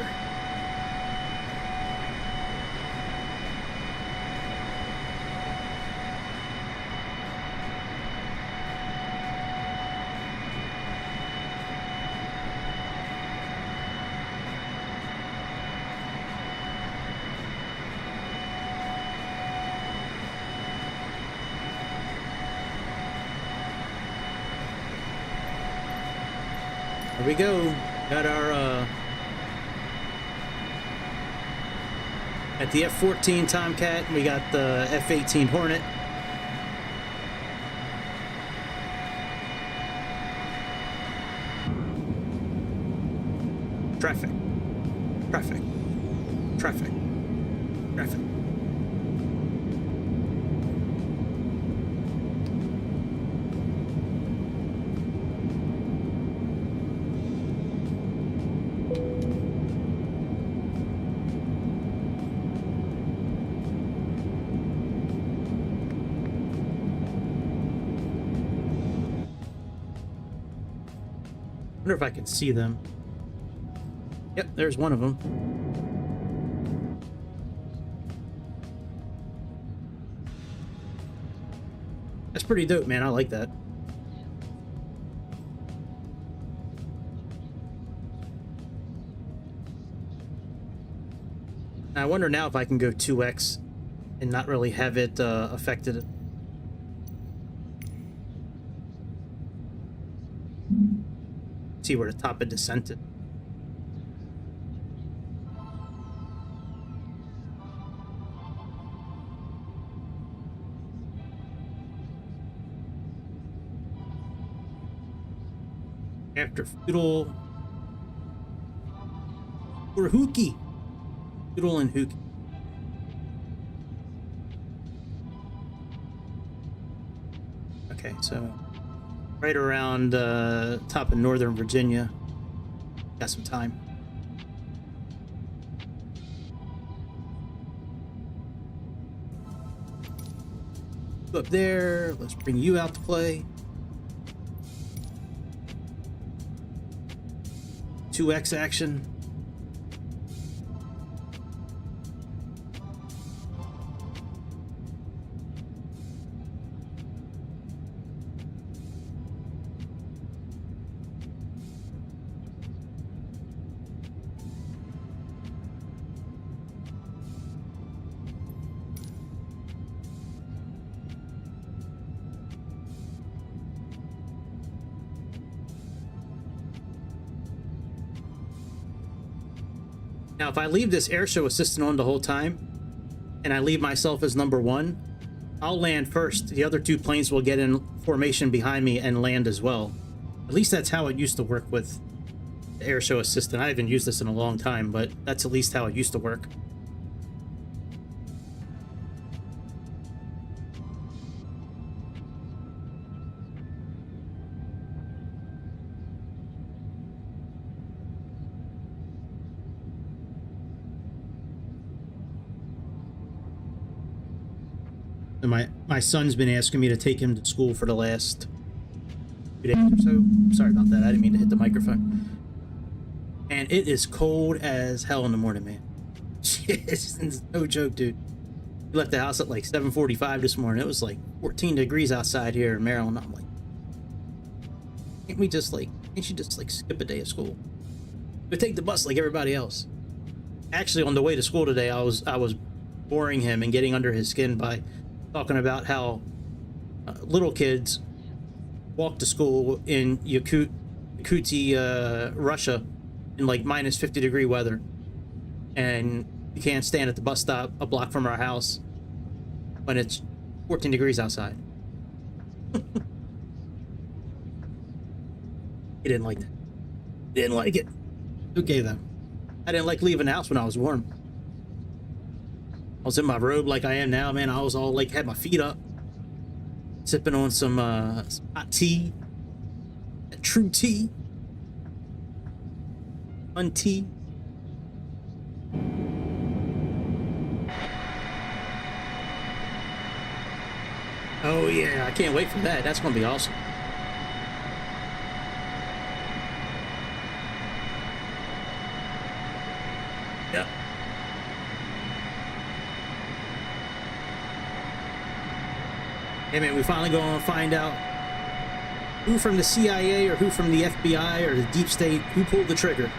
Here we go. Got our at the F-14 Tomcat, we got the F-18 Hornet. Traffic. Traffic. Traffic. Traffic. I wonder if I can see them. Yep, there's one of them. That's pretty dope, man. I like that. I wonder now if I can go 2x and not really have it affected. See where the top of descent is. After Fiddle or Hookie. Fiddle and Hookie. Okay, so right around top of Northern Virginia. Got some time. Go up there. Let's bring you out to play. 2x action. Now, if I leave this airshow assistant on the whole time, and I leave myself as number one, I'll land first. The other two planes will get in formation behind me and land as well. At least that's how it used to work with the airshow assistant. I haven't used this in a long time, but that's at least how it used to work. My son's been asking me to take him to school for the last 2 days or so. Sorry about that. I didn't mean to hit the microphone. And it is cold as hell in the morning, man. It's no joke, dude. We left the house at like 7:45 this morning. It was like 14 degrees outside here in Maryland. I'm like, can't you just skip a day of school? But take the bus like everybody else. Actually, on the way to school today, I was boring him and getting under his skin by talking about how little kids walk to school in Yakutiy, Russia, in like minus 50 degree weather. and you can't stand at the bus stop a block from our house when it's 14 degrees outside. He didn't like that. Didn't like it. Okay, though. I didn't like leaving the house when I was warm. I was in my robe like I am now, man. I was all like, had my feet up, sipping on some hot tea, that true tea, fun tea. Oh yeah, I can't wait for that. That's gonna be awesome. Yep. Hey man, we finally gonna find out who from the CIA or who from the FBI or the deep state, who pulled the trigger.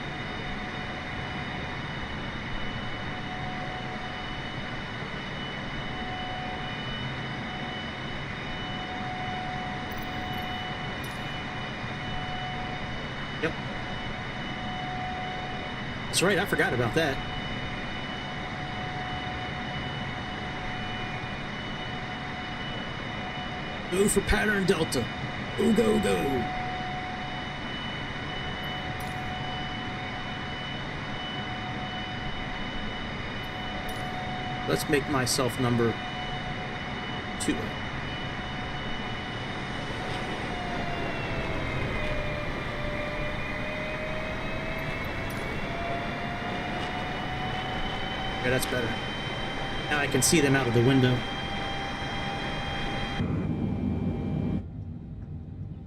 Yep. That's right, I forgot about that. Go for pattern delta. Go, go, go. Let's make myself number 2. Okay, that's better. Now I can see them out of the window.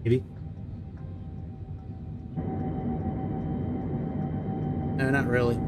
Maybe. No, not really.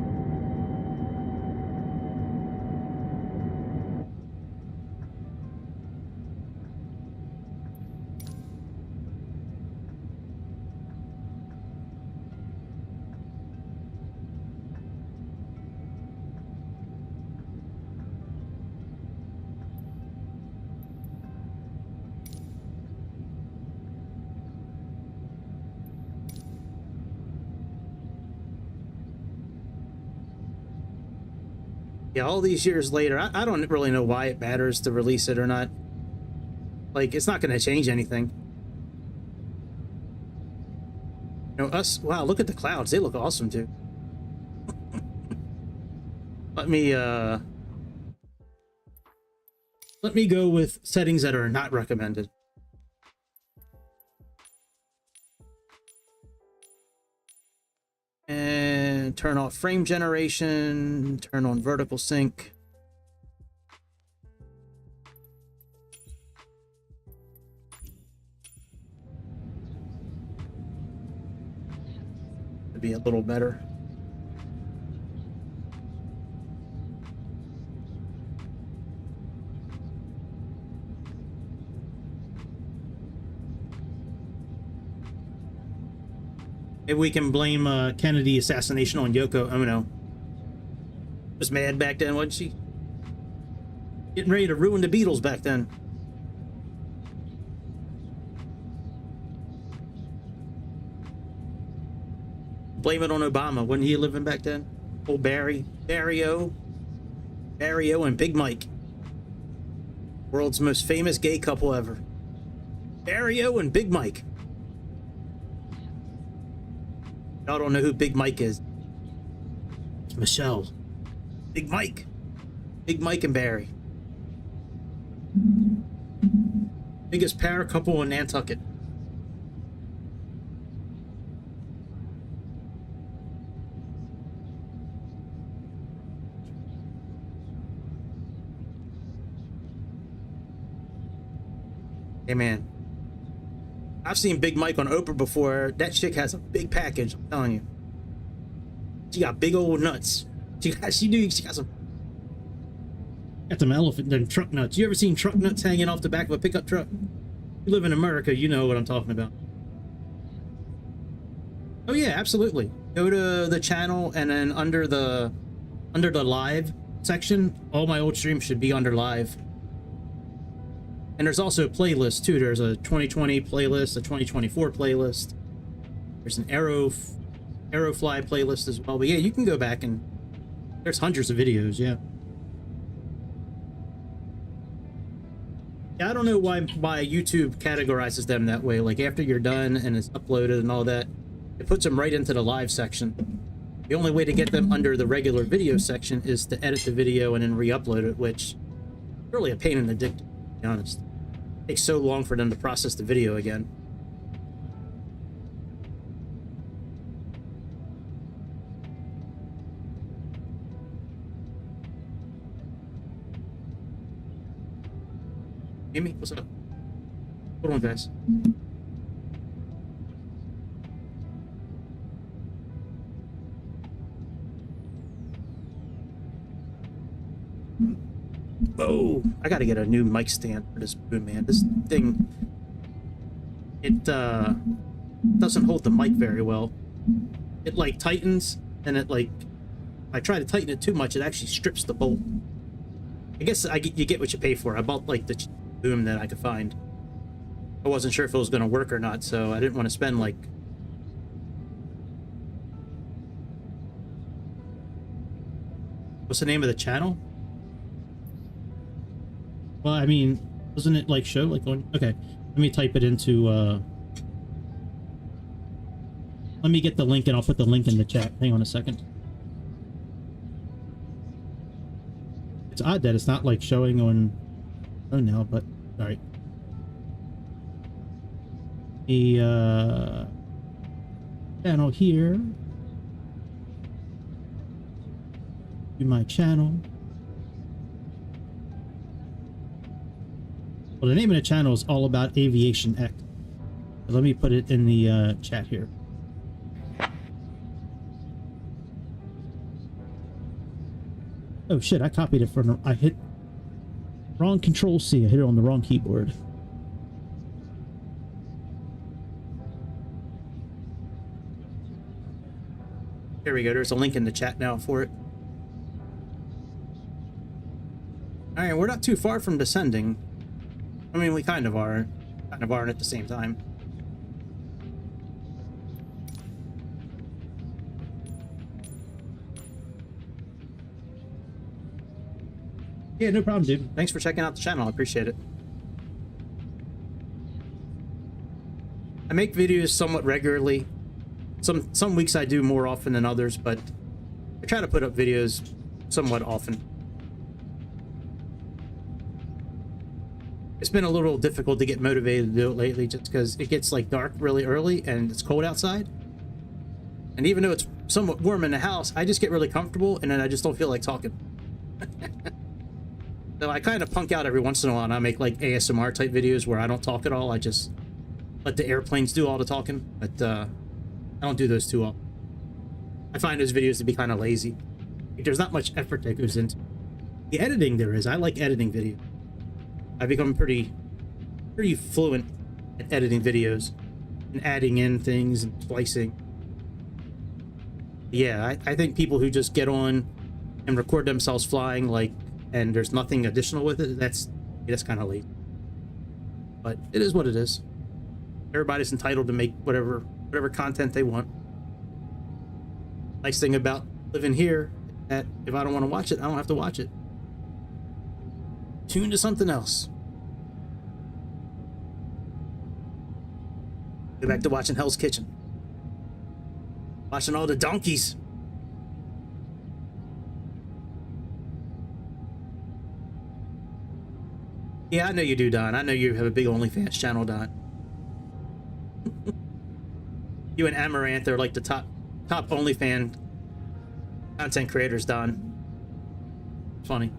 Yeah, all these years later, I don't really know why it matters to release it or not. Like, it's not going to change anything. You know, wow, look at the clouds. They look awesome, too. Let me go with settings that are not recommended. And turn off frame generation, turn on vertical sync. To be a little better. Maybe we can blame Kennedy assassination on Yoko Ono. Was mad back then, wasn't she? Getting ready to ruin the Beatles back then. Blame it on Obama. Wasn't he living back then? Old Barry-O and Big Mike. World's most famous gay couple ever. Barry-O and Big Mike. Y'all don't know who Big Mike is. It's Michelle. Big Mike. Big Mike and Barry. Biggest power couple in Nantucket. Hey man, I've seen Big Mike on Oprah before. That chick has a big package, I'm telling you. She got big old nuts. She got some them truck nuts. You ever seen truck nuts hanging off the back of a pickup truck? You live in America, you know what I'm talking about. Oh yeah, absolutely. Go to the channel and then under the live section, all my old streams should be under live. And there's also playlists too. There's a 2020 playlist, a 2024 playlist. There's an Aerofly playlist as well. But yeah, you can go back and There's hundreds of videos, yeah. Yeah, I don't know why YouTube categorizes them that way. Like after you're done and it's uploaded and all that, it puts them right into the live section. The only way to get them under the regular video section is to edit the video and then re-upload it, which is really a pain in the dick, to be honest. It takes so long for them to process the video again. Amy, what's up? Hold on, guys. Oh, I gotta get a new mic stand for this boom, man. This thing, it doesn't hold the mic very well. It like tightens, and it like, if I try to tighten it too much, it actually strips the bolt. I guess you get what you pay for. I bought like the boom that I could find. I wasn't sure if it was gonna work or not, so I didn't want to spend like... What's the name of the channel? Well, I mean, doesn't it like show like on... Okay, let me type it into let me get the link and I'll put the link in the chat. Hang on a second. It's odd that it's not like showing on phone now, but all right. The channel here. Do my channel. Well, the name of the channel is All About Aviation X. Let me put it in the chat here. Oh shit, I copied it from... I hit... Wrong Control C. I hit it on the wrong keyboard. There we go. There's a link in the chat now for it. Alright, we're not too far from descending. I mean, we kind of are. Kind of aren't at the same time. Yeah, no problem, dude. Thanks for checking out the channel. I appreciate it. I make videos somewhat regularly. Some weeks I do more often than others, but I try to put up videos somewhat often. It's been a little difficult to get motivated to do it lately just because it gets like dark really early and it's cold outside. And even though it's somewhat warm in the house, I just get really comfortable and then I just don't feel like talking. So I kind of punk out every once in a while and I make like ASMR type videos where I don't talk at all. I just let the airplanes do all the talking, but I don't do those too often. I find those videos to be kind of lazy. Like, there's not much effort that goes into the editing there is. I like editing videos. I've become pretty fluent at editing videos and adding in things and splicing. Yeah, I think people who just get on and record themselves flying like and there's nothing additional with it, that's kind of late. But it is what it is. Everybody's entitled to make whatever content they want. Nice thing about living here, that if I don't want to watch it, I don't have to watch it. Tune to something else. Go back to watching Hell's Kitchen. Watching all the donkeys. Yeah, I know you do, Don. I know you have a big OnlyFans channel, Don. You and Amaranth are like the top OnlyFans content creators, Don. Funny.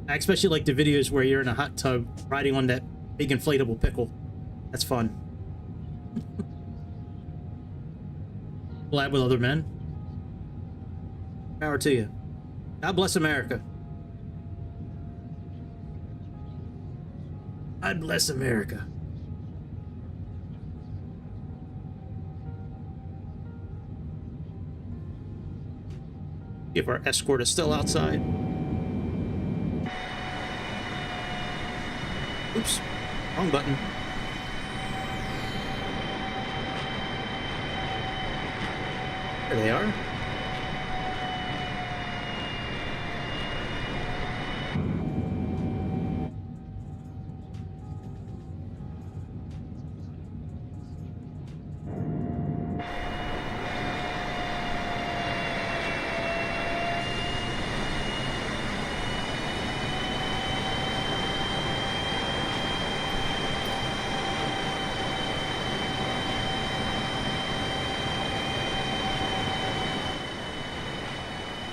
I especially like the videos where you're in a hot tub riding on that big inflatable pickle. That's fun. Collab with other men. Power to you. God bless America. God bless America. If our escort is still outside. Oops, wrong button. There they are.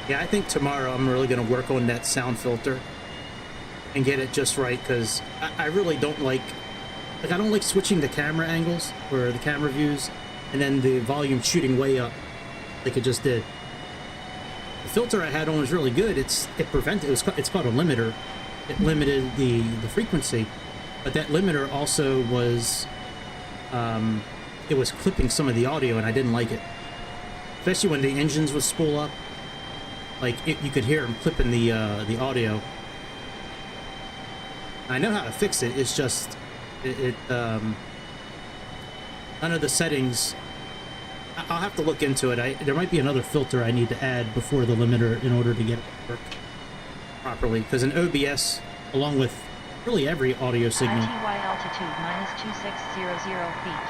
Yeah, I think tomorrow I'm really going to work on that sound filter and get it just right, because I really don't like I don't like switching the camera angles or the camera views and then the volume shooting way up like it just did. The filter I had on was really good. It's called a limiter. It limited the frequency, but that limiter also was it was clipping some of the audio, and I didn't like it, especially when the engines would spool up. Like you could hear them clipping the audio. I know how to fix it. It's just none of the settings. I'll have to look into it. There might be another filter I need to add before the limiter in order to get it to work properly. Because in OBS, along with really every audio signal. ITY altitude minus 2600 feet.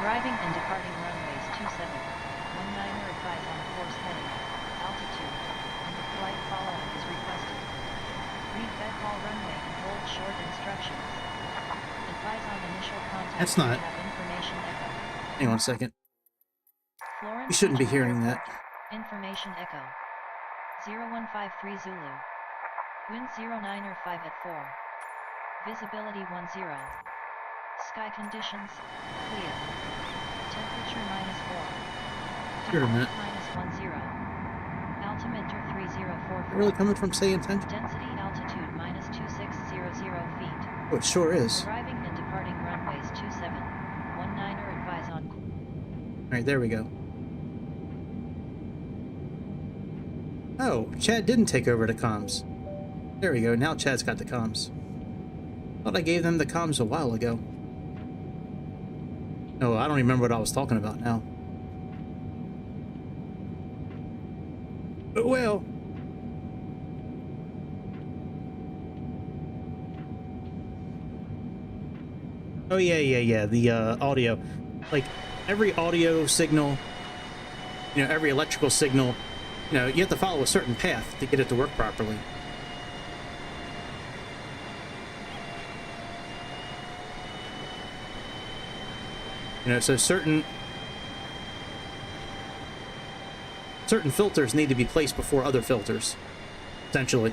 Arriving and departing runways 27. 19er advise on course heading. Altitude. And the flight following is requested. Read Bedhall runway and hold short instructions. Advise on initial contact. That's not. Have information echo. Hang on a second. Florence You shouldn't be Regional hearing that. Airport. Information echo. 0153 Zulu. Wind 09er 5 at 4. Visibility 10. Sky conditions, clear. Temperature -4. Here a minute. -10. Altimeter 3044. Really coming from Sayintentions? Density altitude -2600 feet. Oh, it sure is. Arriving and departing runways 27. 19er advise on. Alright, there we go. Oh, Chad didn't take over the comms. There we go, now Chad's got the comms. Thought I gave them the comms a while ago. No, I don't remember what I was talking about now. But well. Oh yeah, the audio. Like, every audio signal, you know, every electrical signal, you know, you have to follow a certain path to get it to work properly. You know, so certain filters need to be placed before other filters, essentially.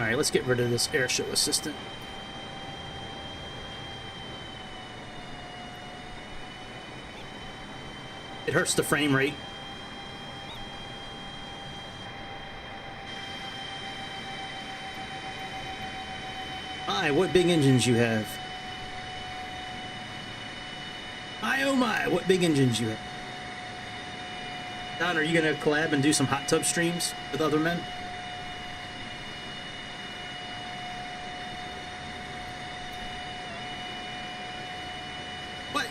Alright, let's get rid of this air show assistant. It hurts the frame rate. My, what big engines you have. My, oh my, what big engines you have. Don, are you going to collab and do some hot tub streams with other men? What?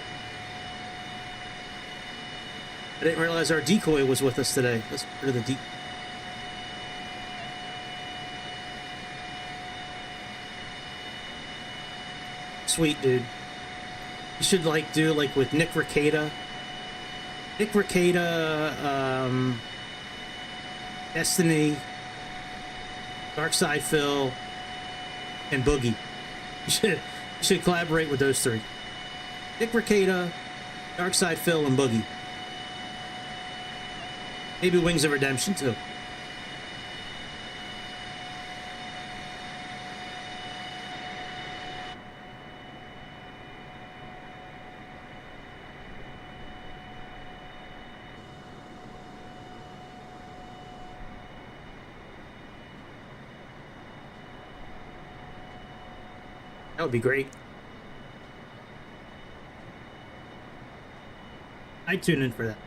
I didn't realize our decoy was with us today. Let's get rid of the decoy. Sweet, dude. You should, like, do, like, with Nick Rekieta. Nick Rekieta, Destiny, Darkside Phil, and Boogie. You should collaborate with those three. Nick Rekieta, Darkside Phil, and Boogie. Maybe Wings of Redemption, too. That would be great. I'd tune in for that.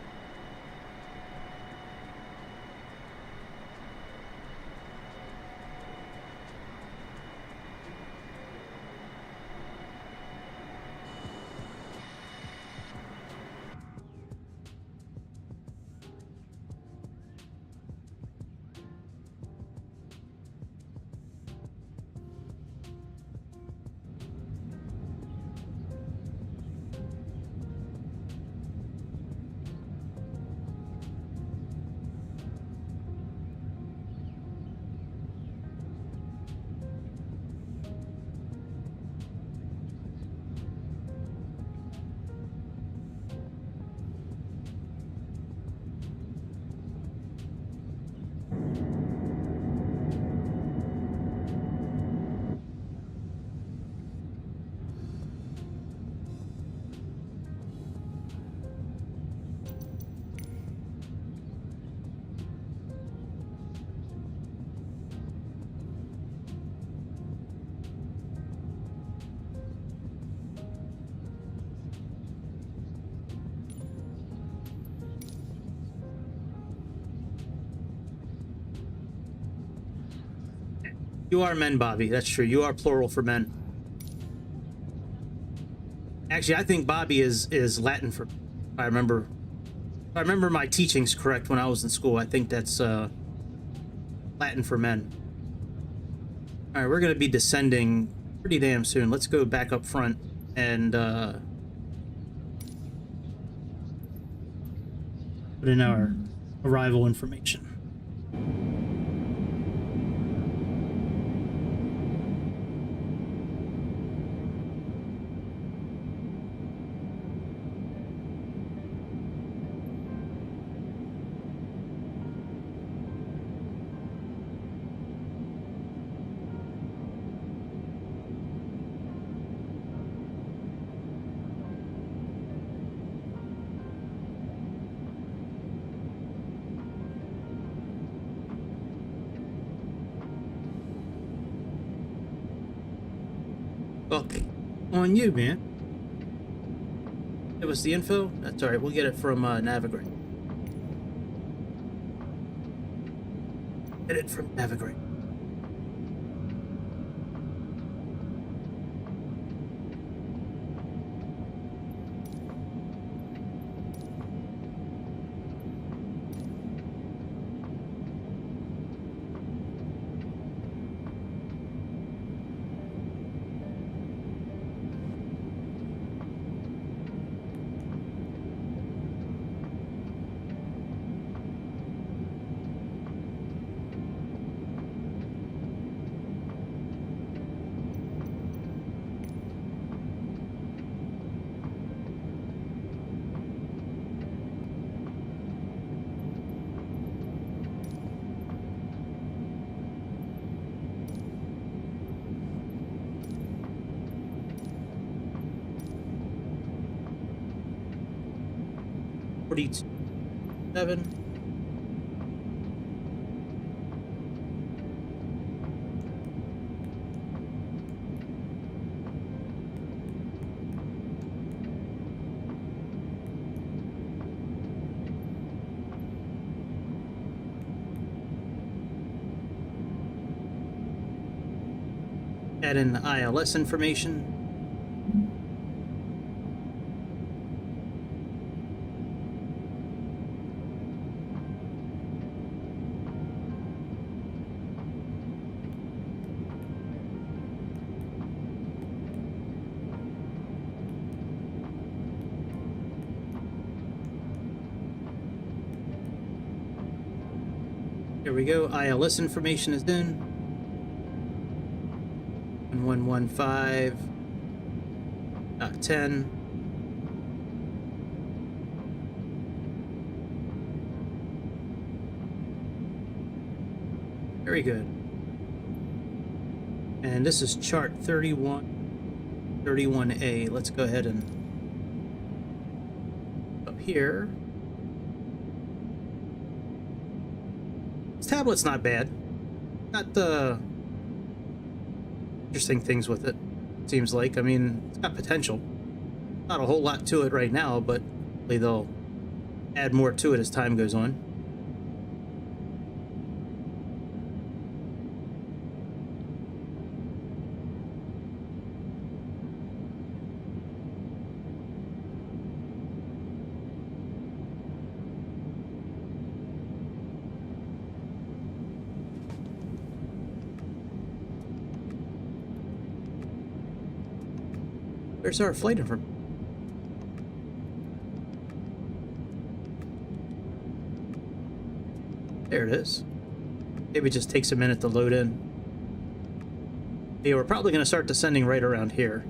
You are men, Bobby. That's true. You are plural for men. Actually, I think Bobby is Latin for. If I remember my teachings correct when I was in school. I think that's Latin for men. All right, we're gonna be descending pretty damn soon. Let's go back up front and put in our arrival information. Well, on you, man. Give us the info. That's all right. We'll get it from Navigate. Get it from Navigate. Seven. Add in the ILS information. Here we go. ILS information is in. 1115.10. Very good. And this is chart 31A. Let's go ahead and up here. This tablet's not bad. Got the interesting things with it, seems like. I mean, it's got potential. Not a whole lot to it right now, but hopefully they'll add more to it as time goes on. Where's our flight information? There it is. Maybe it just takes a minute to load in. Yeah, we're probably going to start descending right around here.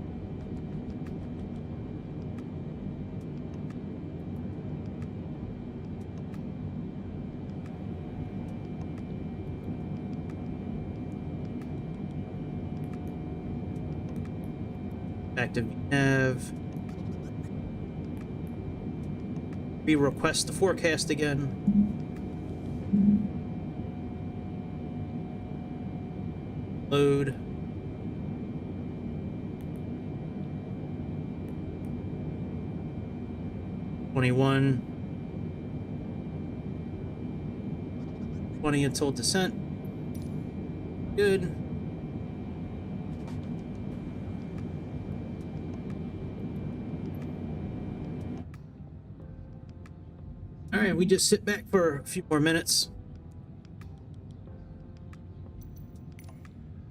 Active nav. Re-request the forecast again. Load. (21) 20 until descent. Good. All right, we just sit back for a few more minutes.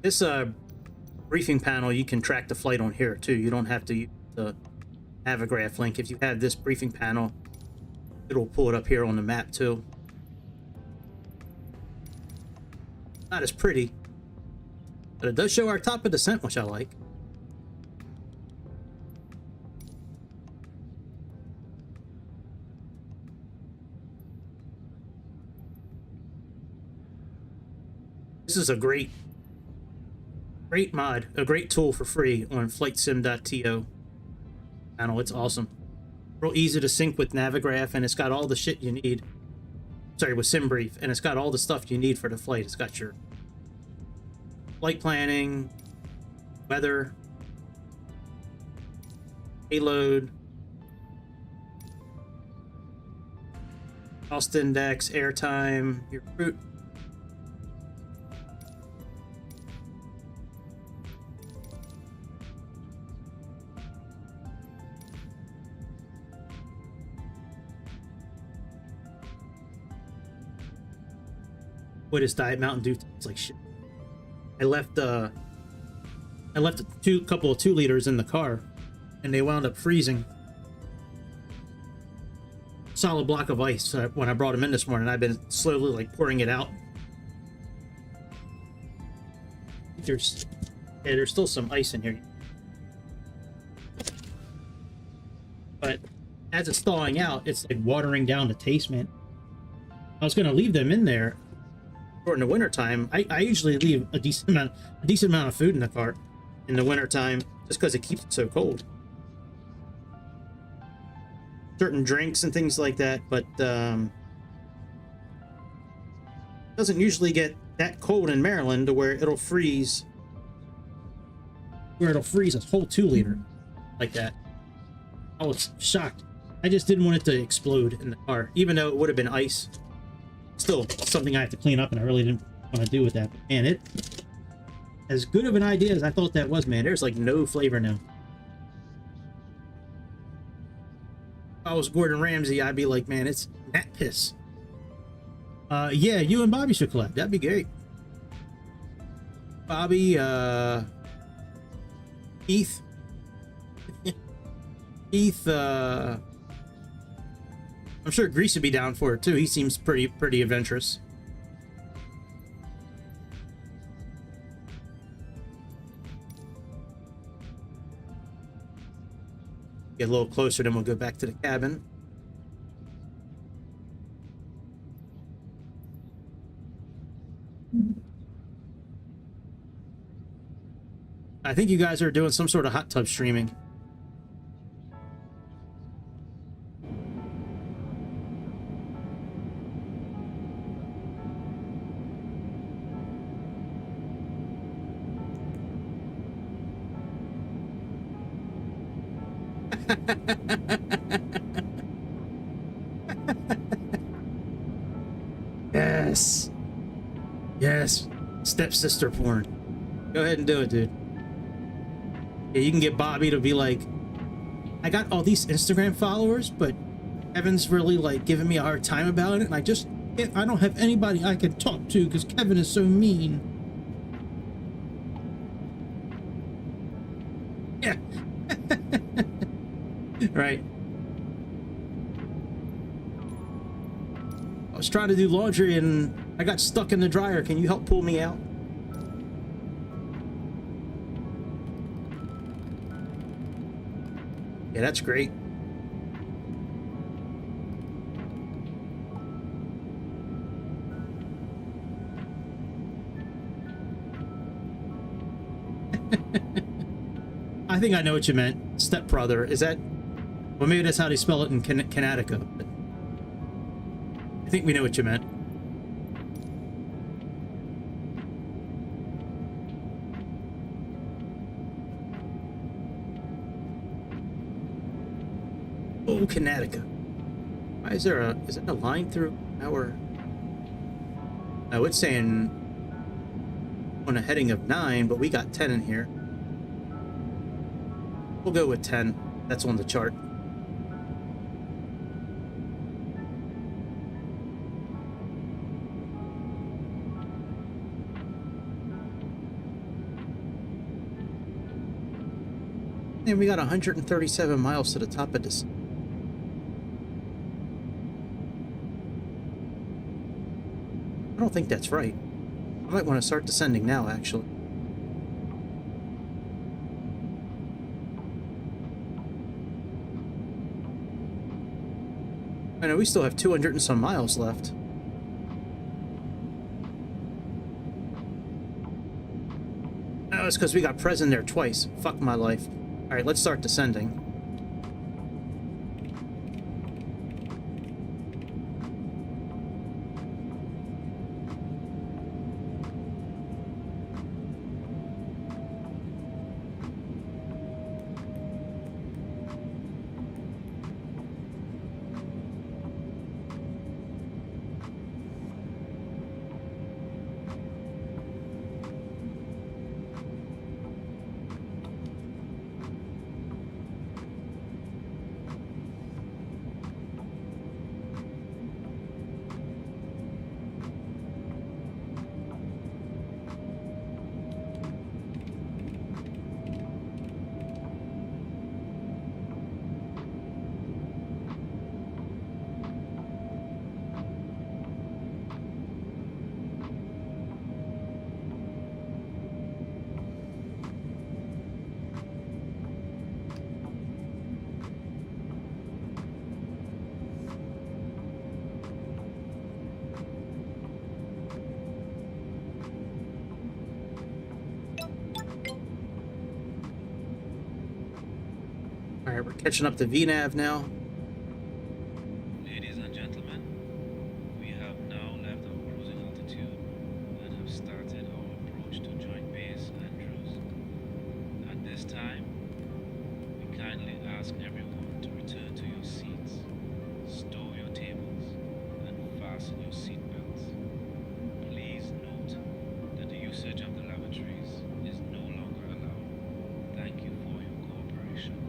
This briefing panel, you can track the flight on here too. You don't have to use the Navigraph link. If you have this briefing panel, it'll pull it up here on the map too. Not as pretty, but it does show our top of descent, which I like. This is a great mod, a great tool for free on flightsim.to panel. It's awesome. Real easy to sync with Navigraph, and it's got all the shit you need. Sorry, with SimBrief, and it's got all the stuff you need for the flight. It's got your flight planning, weather, payload, cost index, airtime, your route. What is Diet Mountain Dew? It's like shit. I left a couple of 2 liters in the car, and they wound up freezing. Solid block of ice when I brought them in this morning. I've been slowly like pouring it out. There's still some ice in here, but as it's thawing out, it's like watering down the taste, man. I was gonna leave them in there. In the wintertime, I usually leave a decent amount of food in the car in the wintertime just because it keeps it so cold. Certain drinks and things like that, but doesn't usually get that cold in Maryland to where it'll freeze a whole 2 liter like that. I was shocked. I just didn't want it to explode in the car, even though it would have been ice. Still something I have to clean up, and I really didn't want to do with that. But man, it as good of an idea as I thought that was, man. There's like no flavor now. If I was Gordon Ramsay, I'd be like, man, it's gnat piss. Yeah, you and Bobby should collab. That'd be great. Bobby, Keith, I'm sure Grease would be down for it too. He seems pretty adventurous. Get a little closer, then we'll go back to the cabin. I think you guys are doing some sort of hot tub streaming. Yes, stepsister porn. Go ahead and do it, dude. Yeah, you can get Bobby to be like, I got all these Instagram followers, but Kevin's really like giving me a hard time about it, and I don't have anybody I can talk to because Kevin is so mean. Yeah. Right. I was trying to do laundry and I got stuck in the dryer. Can you help pull me out? Yeah, that's great. I think I know what you meant. Stepbrother. Is that... Well, maybe that's how they spell it in Connecticut. But I think we know what you meant. Oh, Connecticut. Why is there a... Is that a line through our... Oh, it's saying on a heading of 9, but we got 10 in here. We'll go with 10. That's on the chart. And we got 137 miles to the top of this. I don't think that's right. I might want to start descending now, actually. I know we still have 200 and some miles left. Oh, it's because we got Prez in there twice. Fuck my life. Alright, let's start descending. Alright, we're catching up to VNAV now. Ladies and gentlemen, we have now left our cruising altitude and have started our approach to Joint Base Andrews. At this time, we kindly ask everyone to return to your seats, stow your tables, and fasten your seatbelts. Please note that the usage of the lavatories is no longer allowed. Thank you for your cooperation.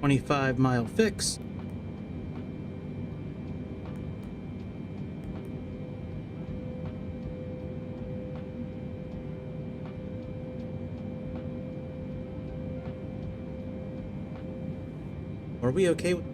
$25-mile fix. Are we okay with...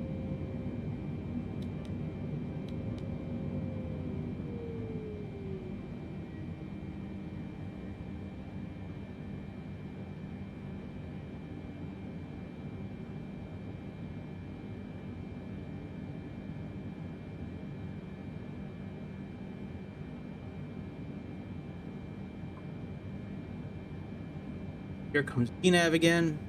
Here comes VNAV again.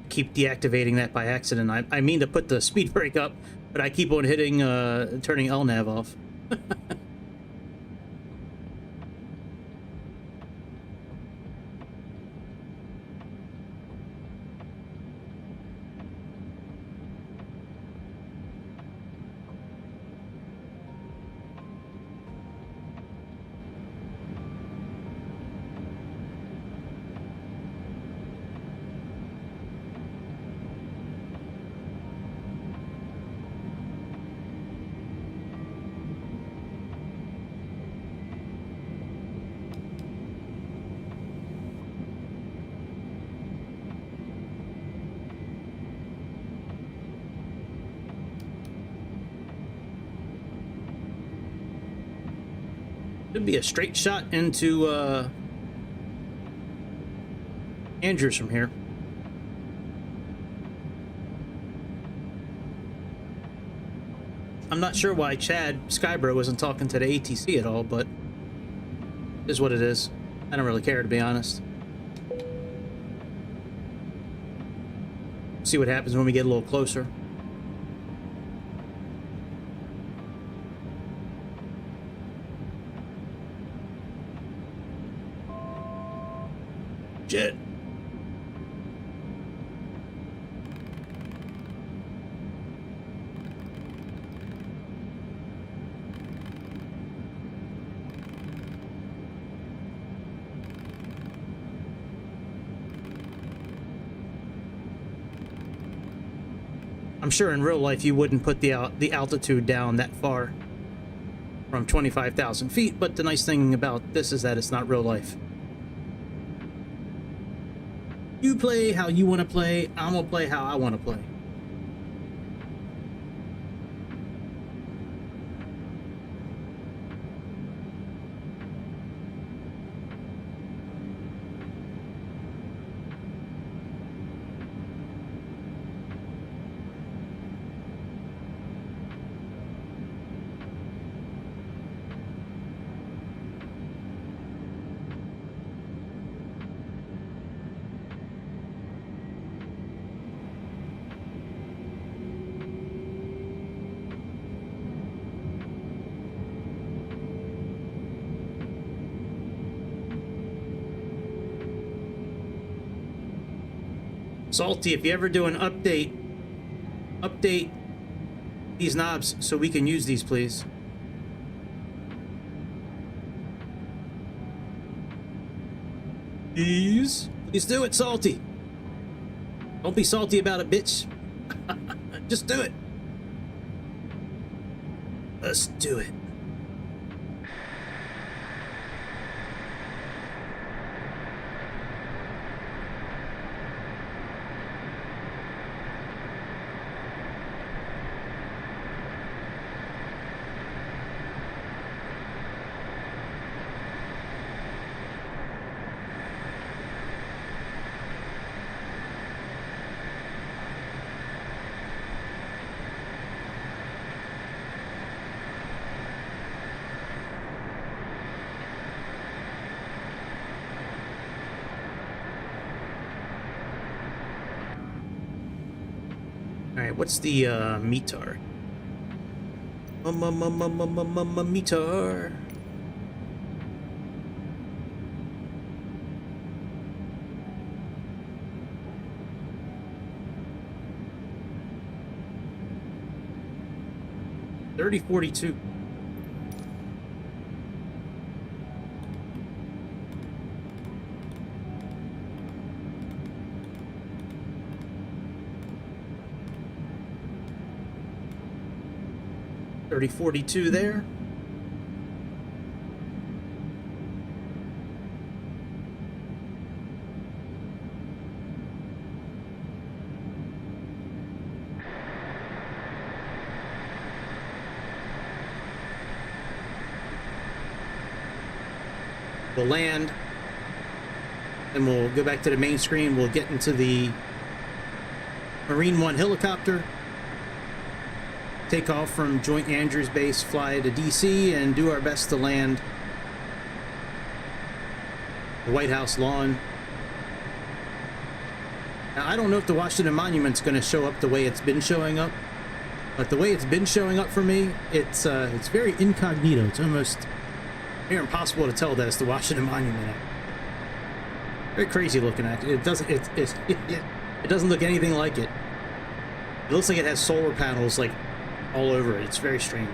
Keep deactivating that by accident. I mean to put the speed brake up, but I keep on hitting, turning LNAV off. Should be a straight shot into Andrews from here. I'm not sure why Chad Skybro wasn't talking to the ATC at all, but it is what it is. I don't really care, to be honest. See what happens when we get a little closer. Shit. I'm sure in real life you wouldn't put the altitude down that far from 25,000 feet, but the nice thing about this is that it's not real life. You play how you want to play, I'm gonna play how I want to play. Salty, if you ever do an update these knobs so we can use these, please. Please do it, Salty. Don't be salty about it, bitch. Just do it. Let's do it. Alright, what's the METAR? METAR. $30.42. $30.42 there. We'll land, and we'll go back to the main screen. We'll get into the Marine One helicopter, take off from Joint Andrews Base, fly to DC, and do our best to land the White House lawn. Now, I don't know if the Washington Monument's going to show up the way it's been showing up, but the way it's been showing up for me, it's very incognito. It's almost near impossible to tell that it's the Washington Monument. Very crazy looking at it. It doesn't look anything like it. It looks like it has solar panels like all over it. It's very strange.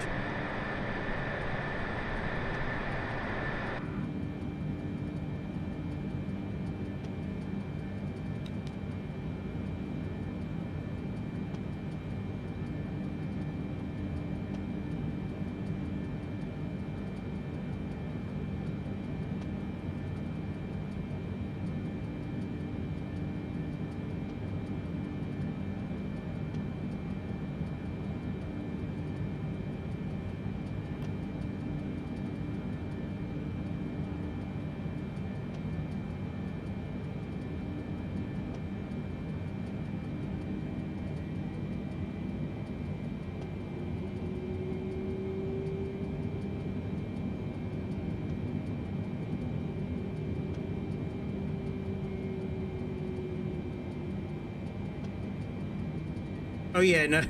Oh yeah, no,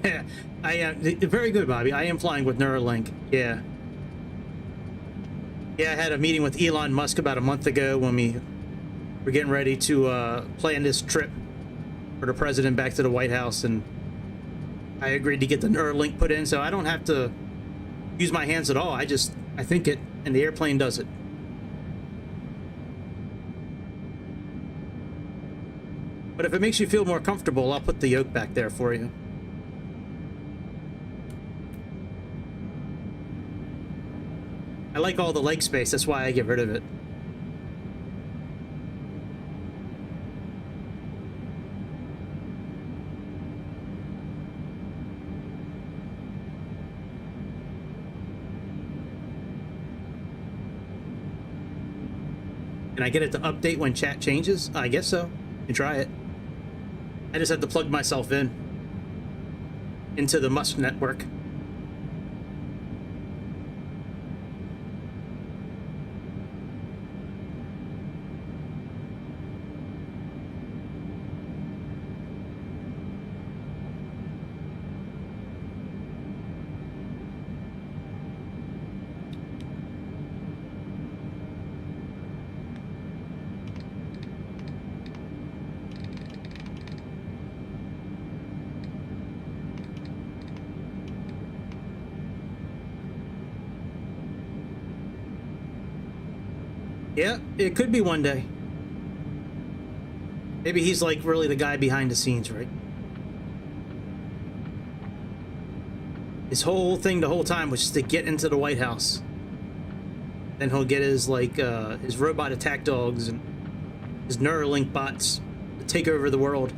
I am very good, Bobby. I am flying with Neuralink. Yeah. Yeah, I had a meeting with Elon Musk about a month ago when we were getting ready to plan this trip for the president back to the White House, and I agreed to get the Neuralink put in, so I don't have to use my hands at all. I think it, and the airplane does it. But if it makes you feel more comfortable, I'll put the yoke back there for you. I like all the leg space, that's why I get rid of it. Can I get it to update when chat changes? I guess so. You can try it. I just had to plug myself into the Musk network. Yeah, it could be one day. Maybe he's like really the guy behind the scenes, right? His whole thing the whole time was just to get into the White House. Then he'll get his like his robot attack dogs and his Neuralink bots to take over the world.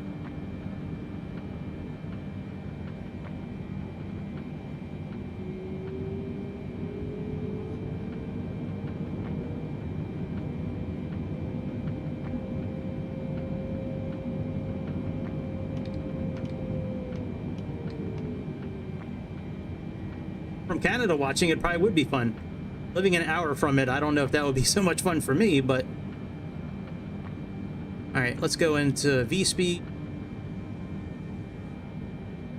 From Canada watching it probably would be fun. Living an hour from it, I don't know if that would be so much fun for me, but all right, let's go into V-Speed.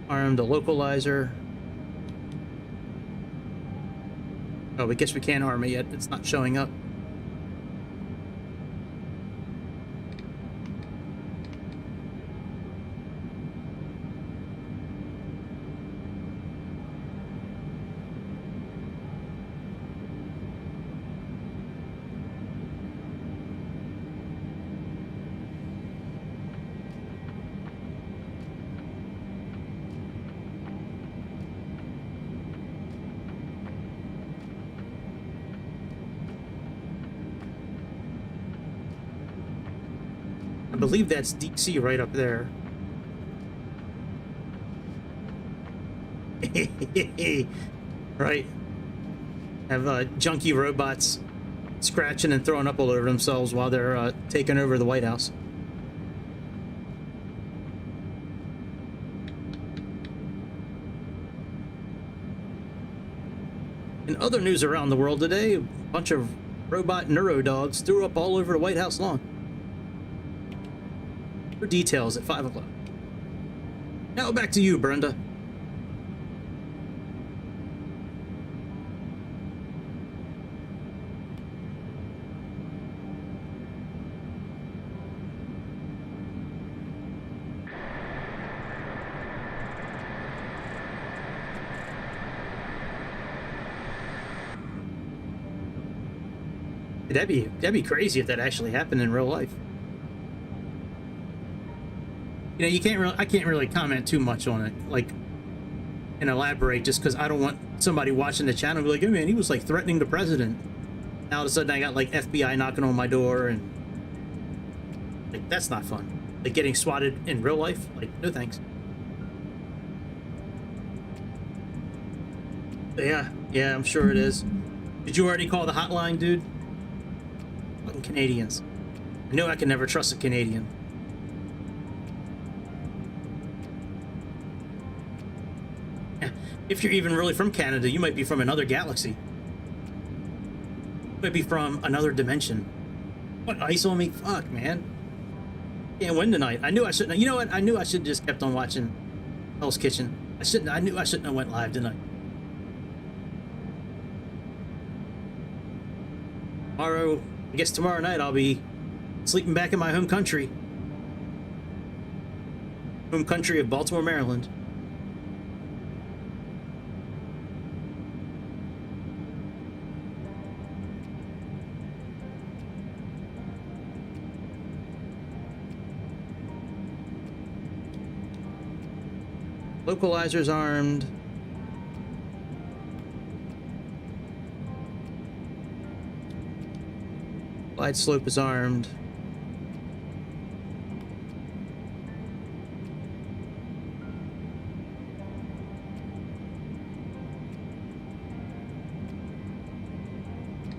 Arm the localizer. Oh, I guess we can't arm it yet. It's not showing up. I believe that's deep sea right up there. Right. Have junky robots scratching and throwing up all over themselves while they're taking over the White House. In other news around the world today, a bunch of robot neuro dogs threw up all over the White House lawn. For details at 5 o'clock. Now back to you, Brenda. That'd be crazy if that actually happened in real life. You know, I can't really comment too much on it, like, and elaborate, just because I don't want somebody watching the channel to be like, oh man, he was like threatening the president. Now all of a sudden I got like FBI knocking on my door, and like, that's not fun. Like getting swatted in real life, like, no thanks. Yeah, I'm sure it is. Did you already call the hotline, dude? Fucking Canadians. I know I can never trust a Canadian. If you're even really from Canada, you might be from another galaxy. You might be from another dimension. What, ice on me? Fuck, man. Can't win tonight. I knew I shouldn't. You know what? I knew I should have just kept on watching Hell's Kitchen. I knew I shouldn't have went live, didn't I? Tomorrow, I guess tomorrow night I'll be sleeping back in my home country. Home country of Baltimore, Maryland. Localizer's armed. Glide slope is armed.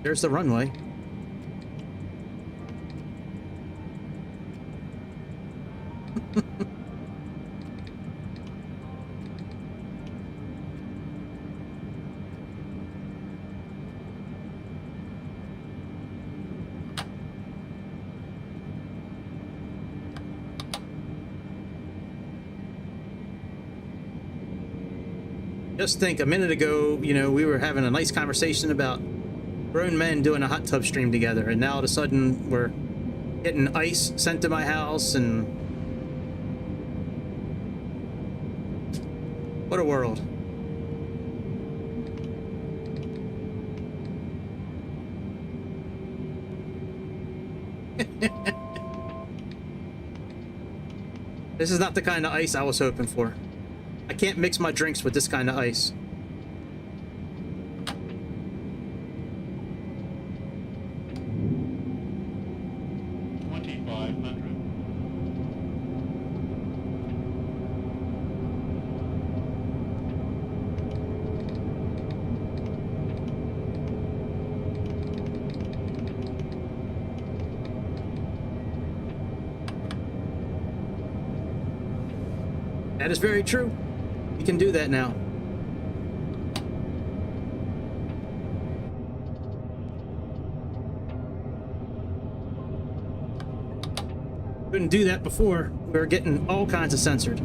There's the runway. Just think, a minute ago, you know, we were having a nice conversation about grown men doing a hot tub stream together, and now all of a sudden we're getting ice sent to my house, and what a world. This is not the kind of ice I was hoping for. I can't mix my drinks with this kind of ice. That is very true. You can do that now. Couldn't do that before. We were getting all kinds of censored.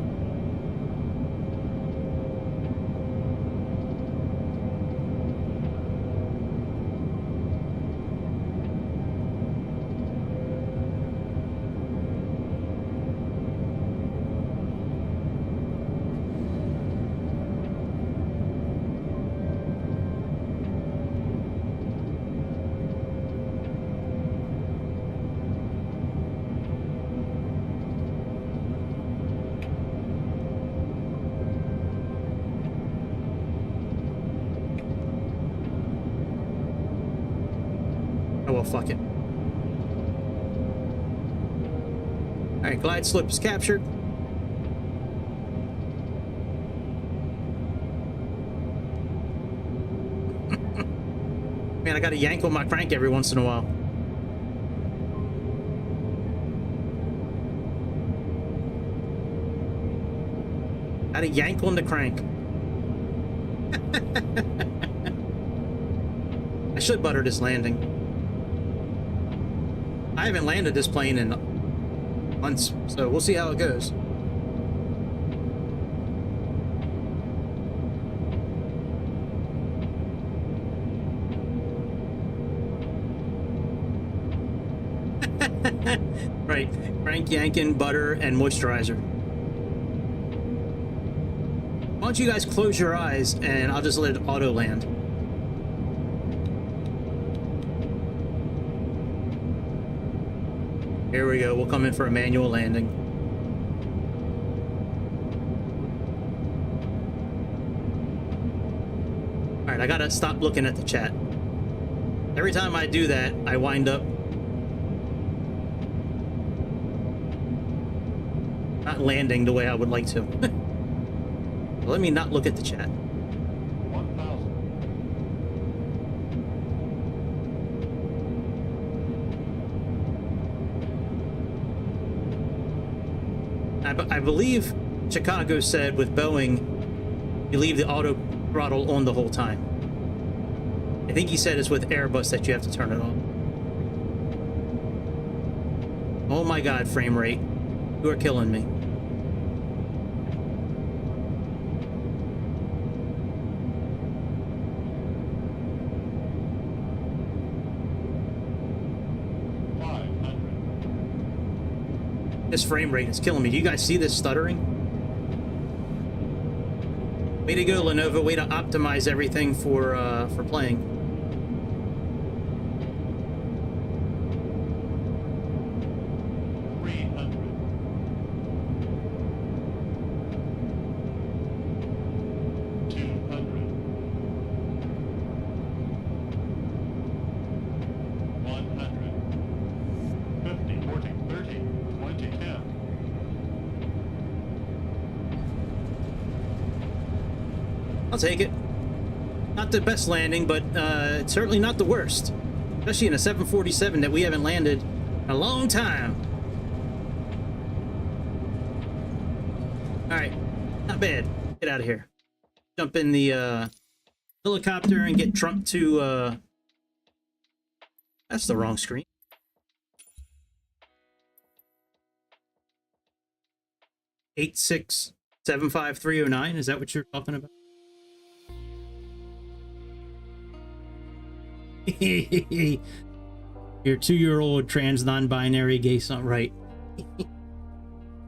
Oh well, fuck it. Alright, glide slope is captured. Man, I gotta yank on my crank every once in a while. Gotta yank on the crank. I should butter this landing. I haven't landed this plane in months, so we'll see how it goes. Right, crank yanking, butter, and moisturizer. Why don't you guys close your eyes and I'll just let it auto land. Here we go, we'll come in for a manual landing. Alright, I gotta stop looking at the chat. Every time I do that, I wind up not landing the way I would like to. Let me not look at the chat. 1,000. I believe Chicago said with Boeing, you leave the auto throttle on the whole time. I think he said it's with Airbus that you have to turn it on. Oh my god, frame rate. You are killing me. This frame rate is killing me. Do you guys see this stuttering? Way to go, Lenovo. Way to optimize everything for playing. I'll take it. Not the best landing, but it's certainly not the worst. Especially in a 747 that we haven't landed in a long time. Alright, not bad. Get out of here. Jump in the helicopter and get trunked to... That's the wrong screen. (8675-309). Is that what you're talking about? Your 2-year-old trans non-binary gay son, right?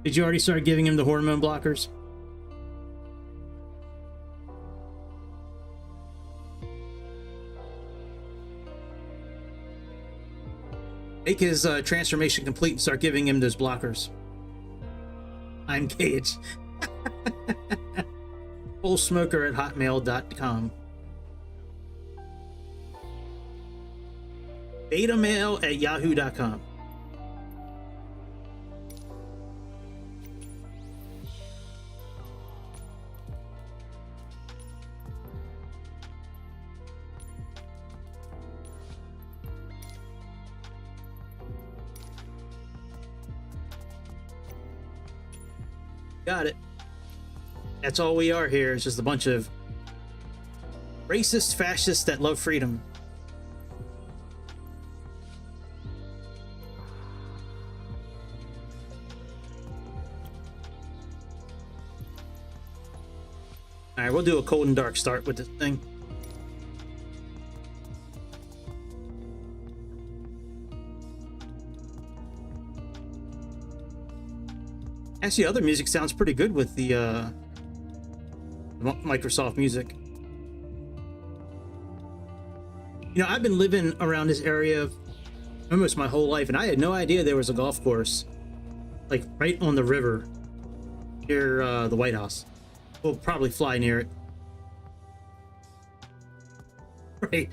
Did you already start giving him the hormone blockers? Make his transformation complete and start giving him those blockers. I'm Cage. FullSmoker@hotmail.com. ADW@yahoo.com. Got it. That's all we are here. It's just a bunch of racist fascists that love freedom. Alright, we'll do a cold and dark start with this thing. Actually, other music sounds pretty good with the Microsoft music. You know, I've been living around this area almost my whole life, and I had no idea there was a golf course, like right on the river near the White House. We'll probably fly near it. Right.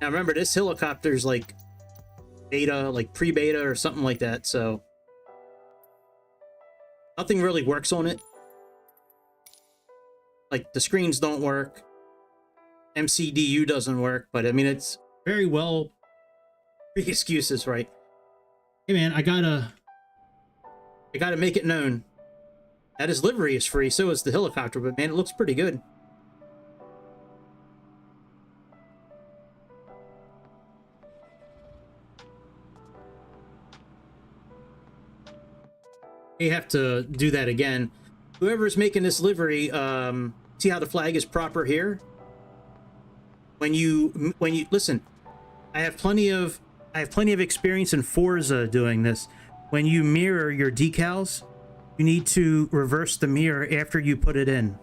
Now remember, this helicopter's like beta, like pre-beta or something like that, so nothing really works on it. Like the screens don't work, MCDU doesn't work, but I mean it's very well excuses, right? Hey man, I gotta make it known that his livery is free, so is the helicopter, but man, it looks pretty good. You have to do that again. Whoever's making this livery, see how the flag is proper here? When you listen, I have plenty of experience in Forza doing this. When you mirror your decals, you need to reverse the mirror after you put it in.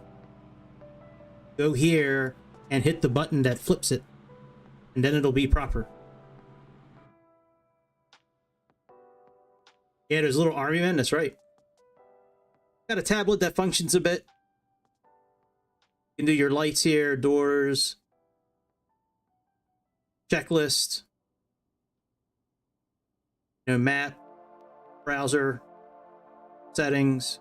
Go here and hit the button that flips it, and then it'll be proper. Yeah, there's a little army man, that's right. Got a tablet that functions a bit. You can do your lights here, doors, checklist, you know, map, browser, settings.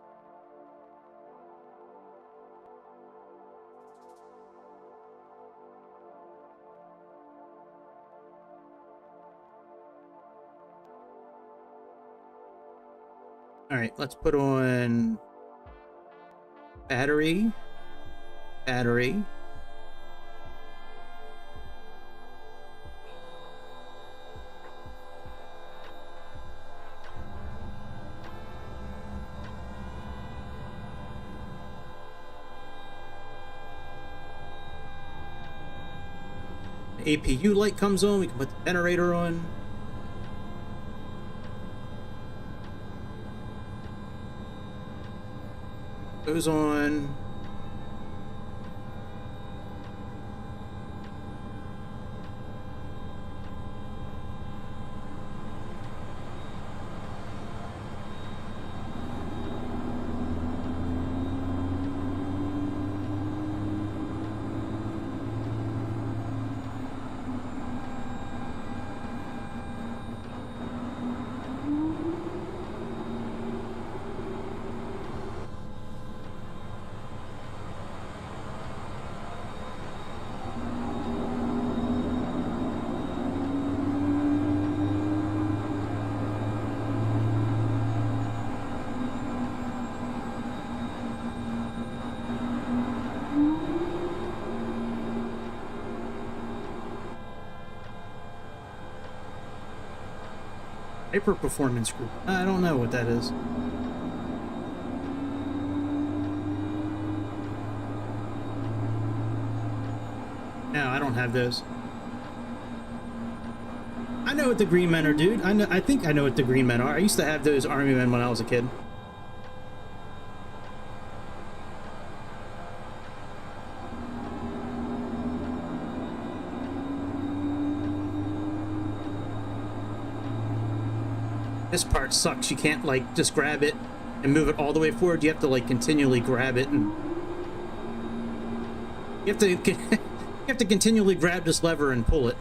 All right, let's put on battery. The APU light comes on, we can put the generator on. Goes on. Hyper Performance Group. I don't know what that is. No, I don't have those. I know what the green men are, dude. I think I know what the green men are. I used to have those army men when I was a kid. This part sucks. You can't like just grab it and move it all the way forward. You have to like continually grab it, and you have to continually grab this lever and pull it.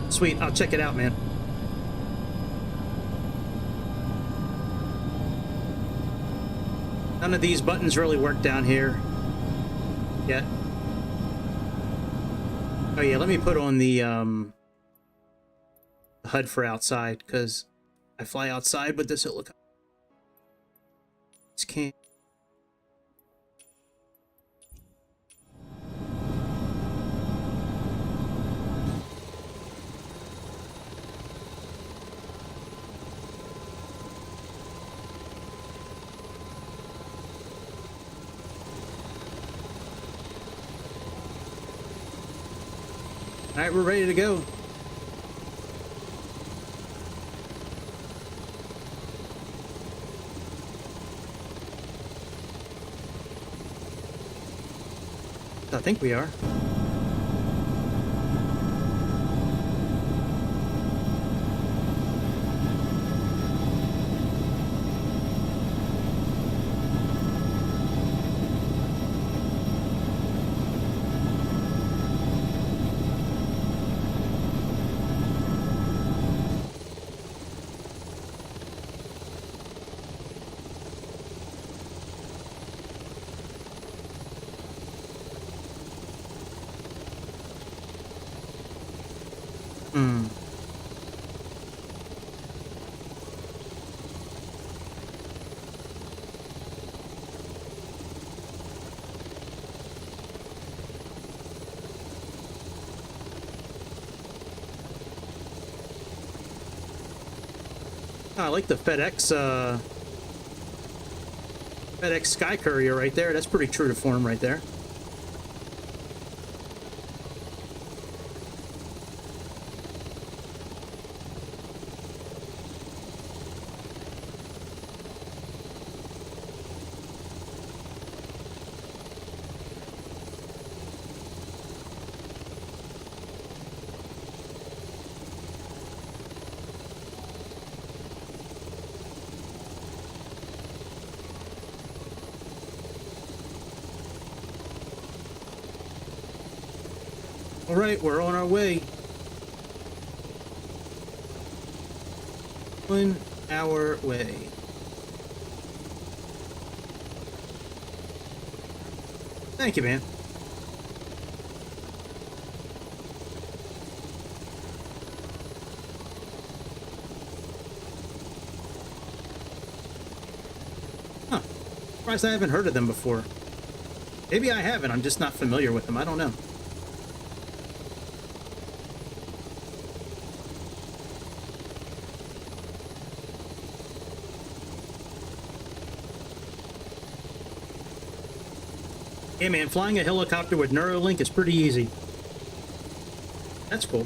Sweet, I'll check it out, man. None of these buttons really work down here yet. Oh yeah, let me put on the HUD for outside, because I fly outside with this helicopter. This can't. All right, we're ready to go. I think we are. I like the FedEx Sky Courier right there. That's pretty true to form right there. All right, we're on our way. On our way. Thank you, man. Surprised I haven't heard of them before. Maybe I haven't, I'm just not familiar with them, I don't know. Yeah, man, flying a helicopter with Neuralink is pretty easy. That's cool.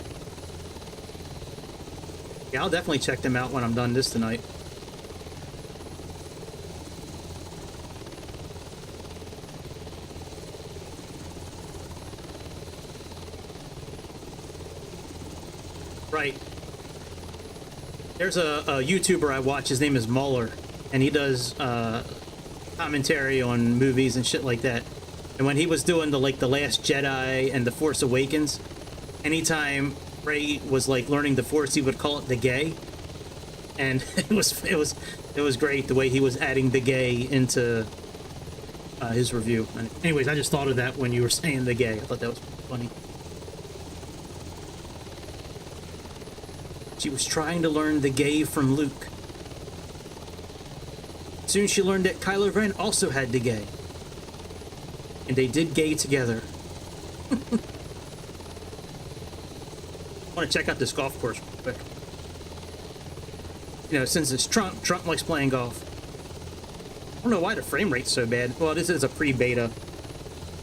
Yeah, I'll definitely check them out when I'm done this tonight. Right. There's a YouTuber I watch, his name is Muller, and he does commentary on movies and shit like that. And when he was doing the Last Jedi and The Force Awakens, anytime Rey was like learning the Force, he would call it the gay, and it was great the way he was adding the gay into his review. Anyways, I just thought of that when you were saying the gay. I thought that was funny. She was trying to learn the gay from Luke. Soon she learned that Kylo Ren also had the gay. And they did gay together. I want to check out this golf course real quick. You know, since it's Trump likes playing golf. I don't know why the frame rate's so bad. Well, this is a pre-beta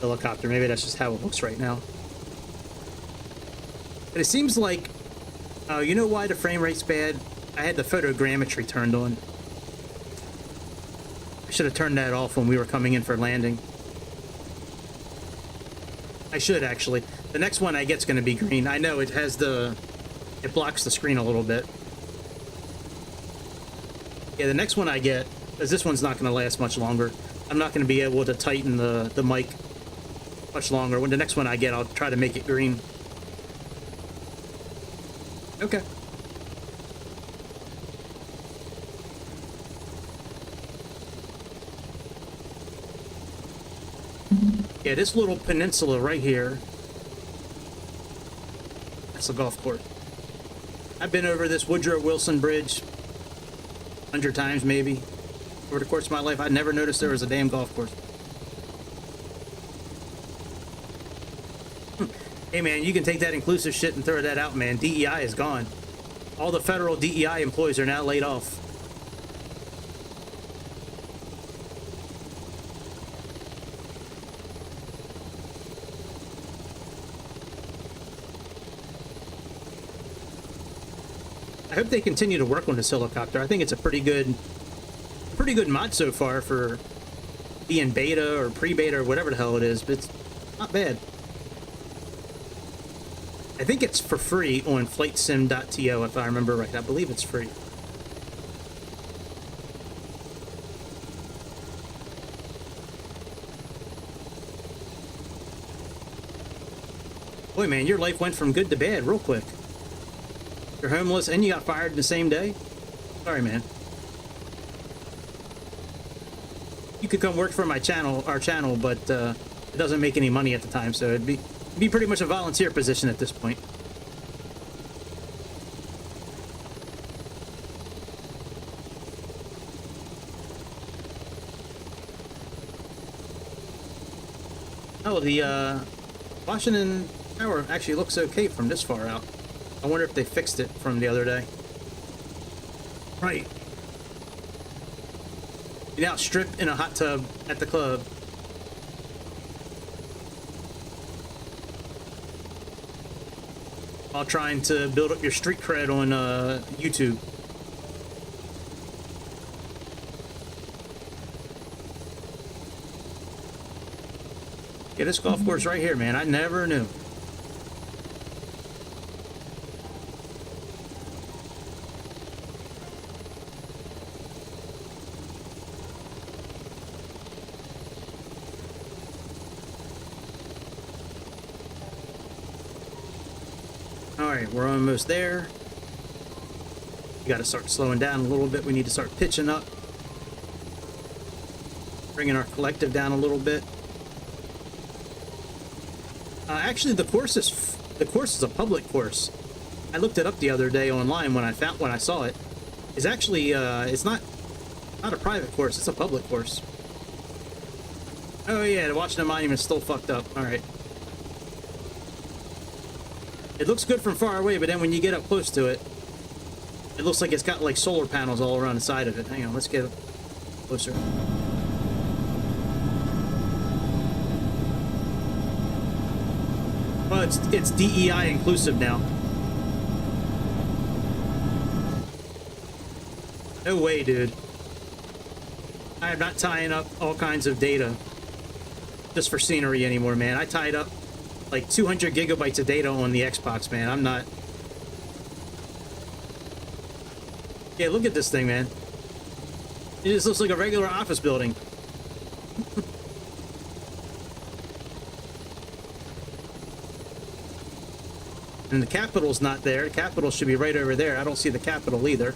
helicopter. Maybe that's just how it looks right now. But it seems like, you know why the frame rate's bad? I had the photogrammetry turned on. I should have turned that off when we were coming in for landing. I should, actually. The next one I get's going to be green. I know it has it blocks the screen a little bit. Yeah, the next one I get, because this one's not going to last much longer. I'm not going to be able to tighten the mic much longer. When the next one I get, I'll try to make it green. Okay. Yeah, this little peninsula right here, that's a golf course. I've been over this Woodrow Wilson Bridge 100 times maybe over the course of my life. I never noticed there was a damn golf course. Hey man, you can take that inclusive shit and throw that out, man. DEI is gone. All the federal DEI employees are now laid off. I hope they continue to work on this helicopter. I think it's a pretty good mod so far for being beta or pre-beta or whatever the hell it is, but it's not bad. I think it's for free on flightsim.to if I remember right. I believe it's free. Boy, man, your life went from good to bad real quick. You're homeless and you got fired in the same day? Sorry, man. You could come work for our channel, but it doesn't make any money at the time, so it'd be pretty much a volunteer position at this point. Oh, the Washington Tower actually looks okay from this far out. I wonder if they fixed it from the other day. Right. You now strip in a hot tub at the club. While trying to build up your street cred on YouTube. Yeah, this golf course right here, man, I never knew. Alright, we're almost there. We gotta start slowing down a little bit. We need to start pitching up. Bringing our collective down a little bit. Actually, the course is a public course. I looked it up the other day online when I saw it. It's actually it's not a private course. It's a public course. Oh yeah, the Washington Monument's still fucked up. All right. It looks good from far away, but then when you get up close to it, it looks like it's got like solar panels all around the side of it. Hang on, let's get closer. Well, it's DEI inclusive now. No way, dude. I am not tying up all kinds of data just for scenery anymore, man. I tied up like 200 gigabytes of data on the Xbox, man. I'm not... Yeah, look at this thing, man. It just looks like a regular office building. And the Capitol's not there. The Capitol should be right over there. I don't see the Capitol either.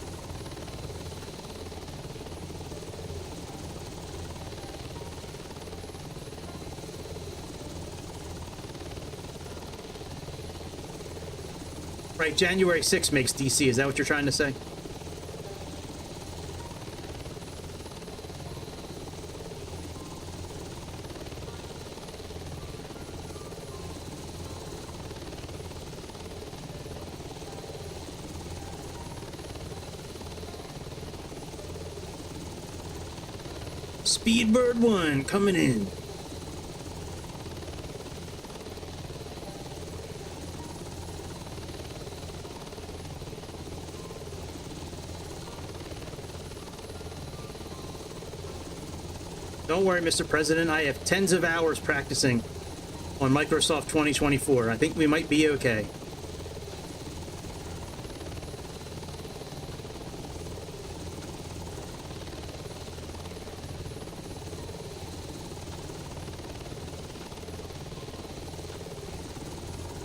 Right, January 6th makes DC. Is that what you're trying to say? Speedbird 1 coming in. Don't worry, Mr. President. I have tens of hours practicing on Microsoft 2024. I think we might be okay.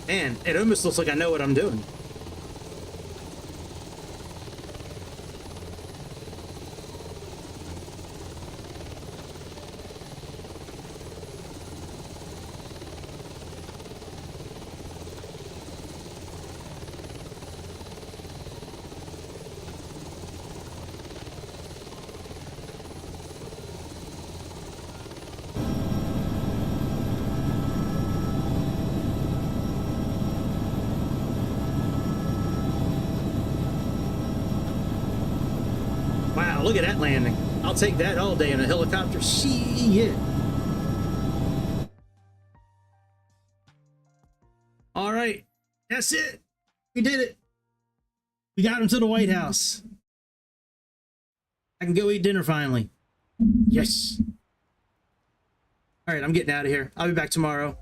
Man, it almost looks like I know what I'm doing. Wow, look at that landing. I'll take that all day in a helicopter. Shit. All right. That's it. We did it. We got him to the White House. I can go eat dinner finally. Yes. All right, I'm getting out of here. I'll be back tomorrow.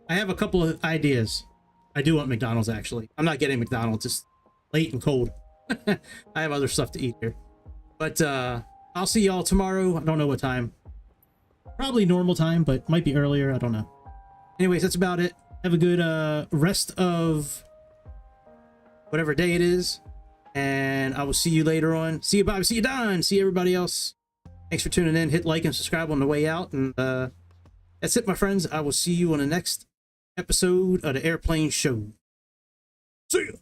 I have a couple of ideas. I do want McDonald's, actually. I'm not getting McDonald's. It's late and cold. I have other stuff to eat here. But I'll see y'all tomorrow. I don't know what time. Probably normal time, but might be earlier. I don't know. Anyways, that's about it. Have a good rest of whatever day it is. And I will see you later on. See you, Bob. See you, Don. See everybody else. Thanks for tuning in. Hit like and subscribe on the way out. And that's it, my friends. I will see you on the next episode of the Airplane Show. See ya.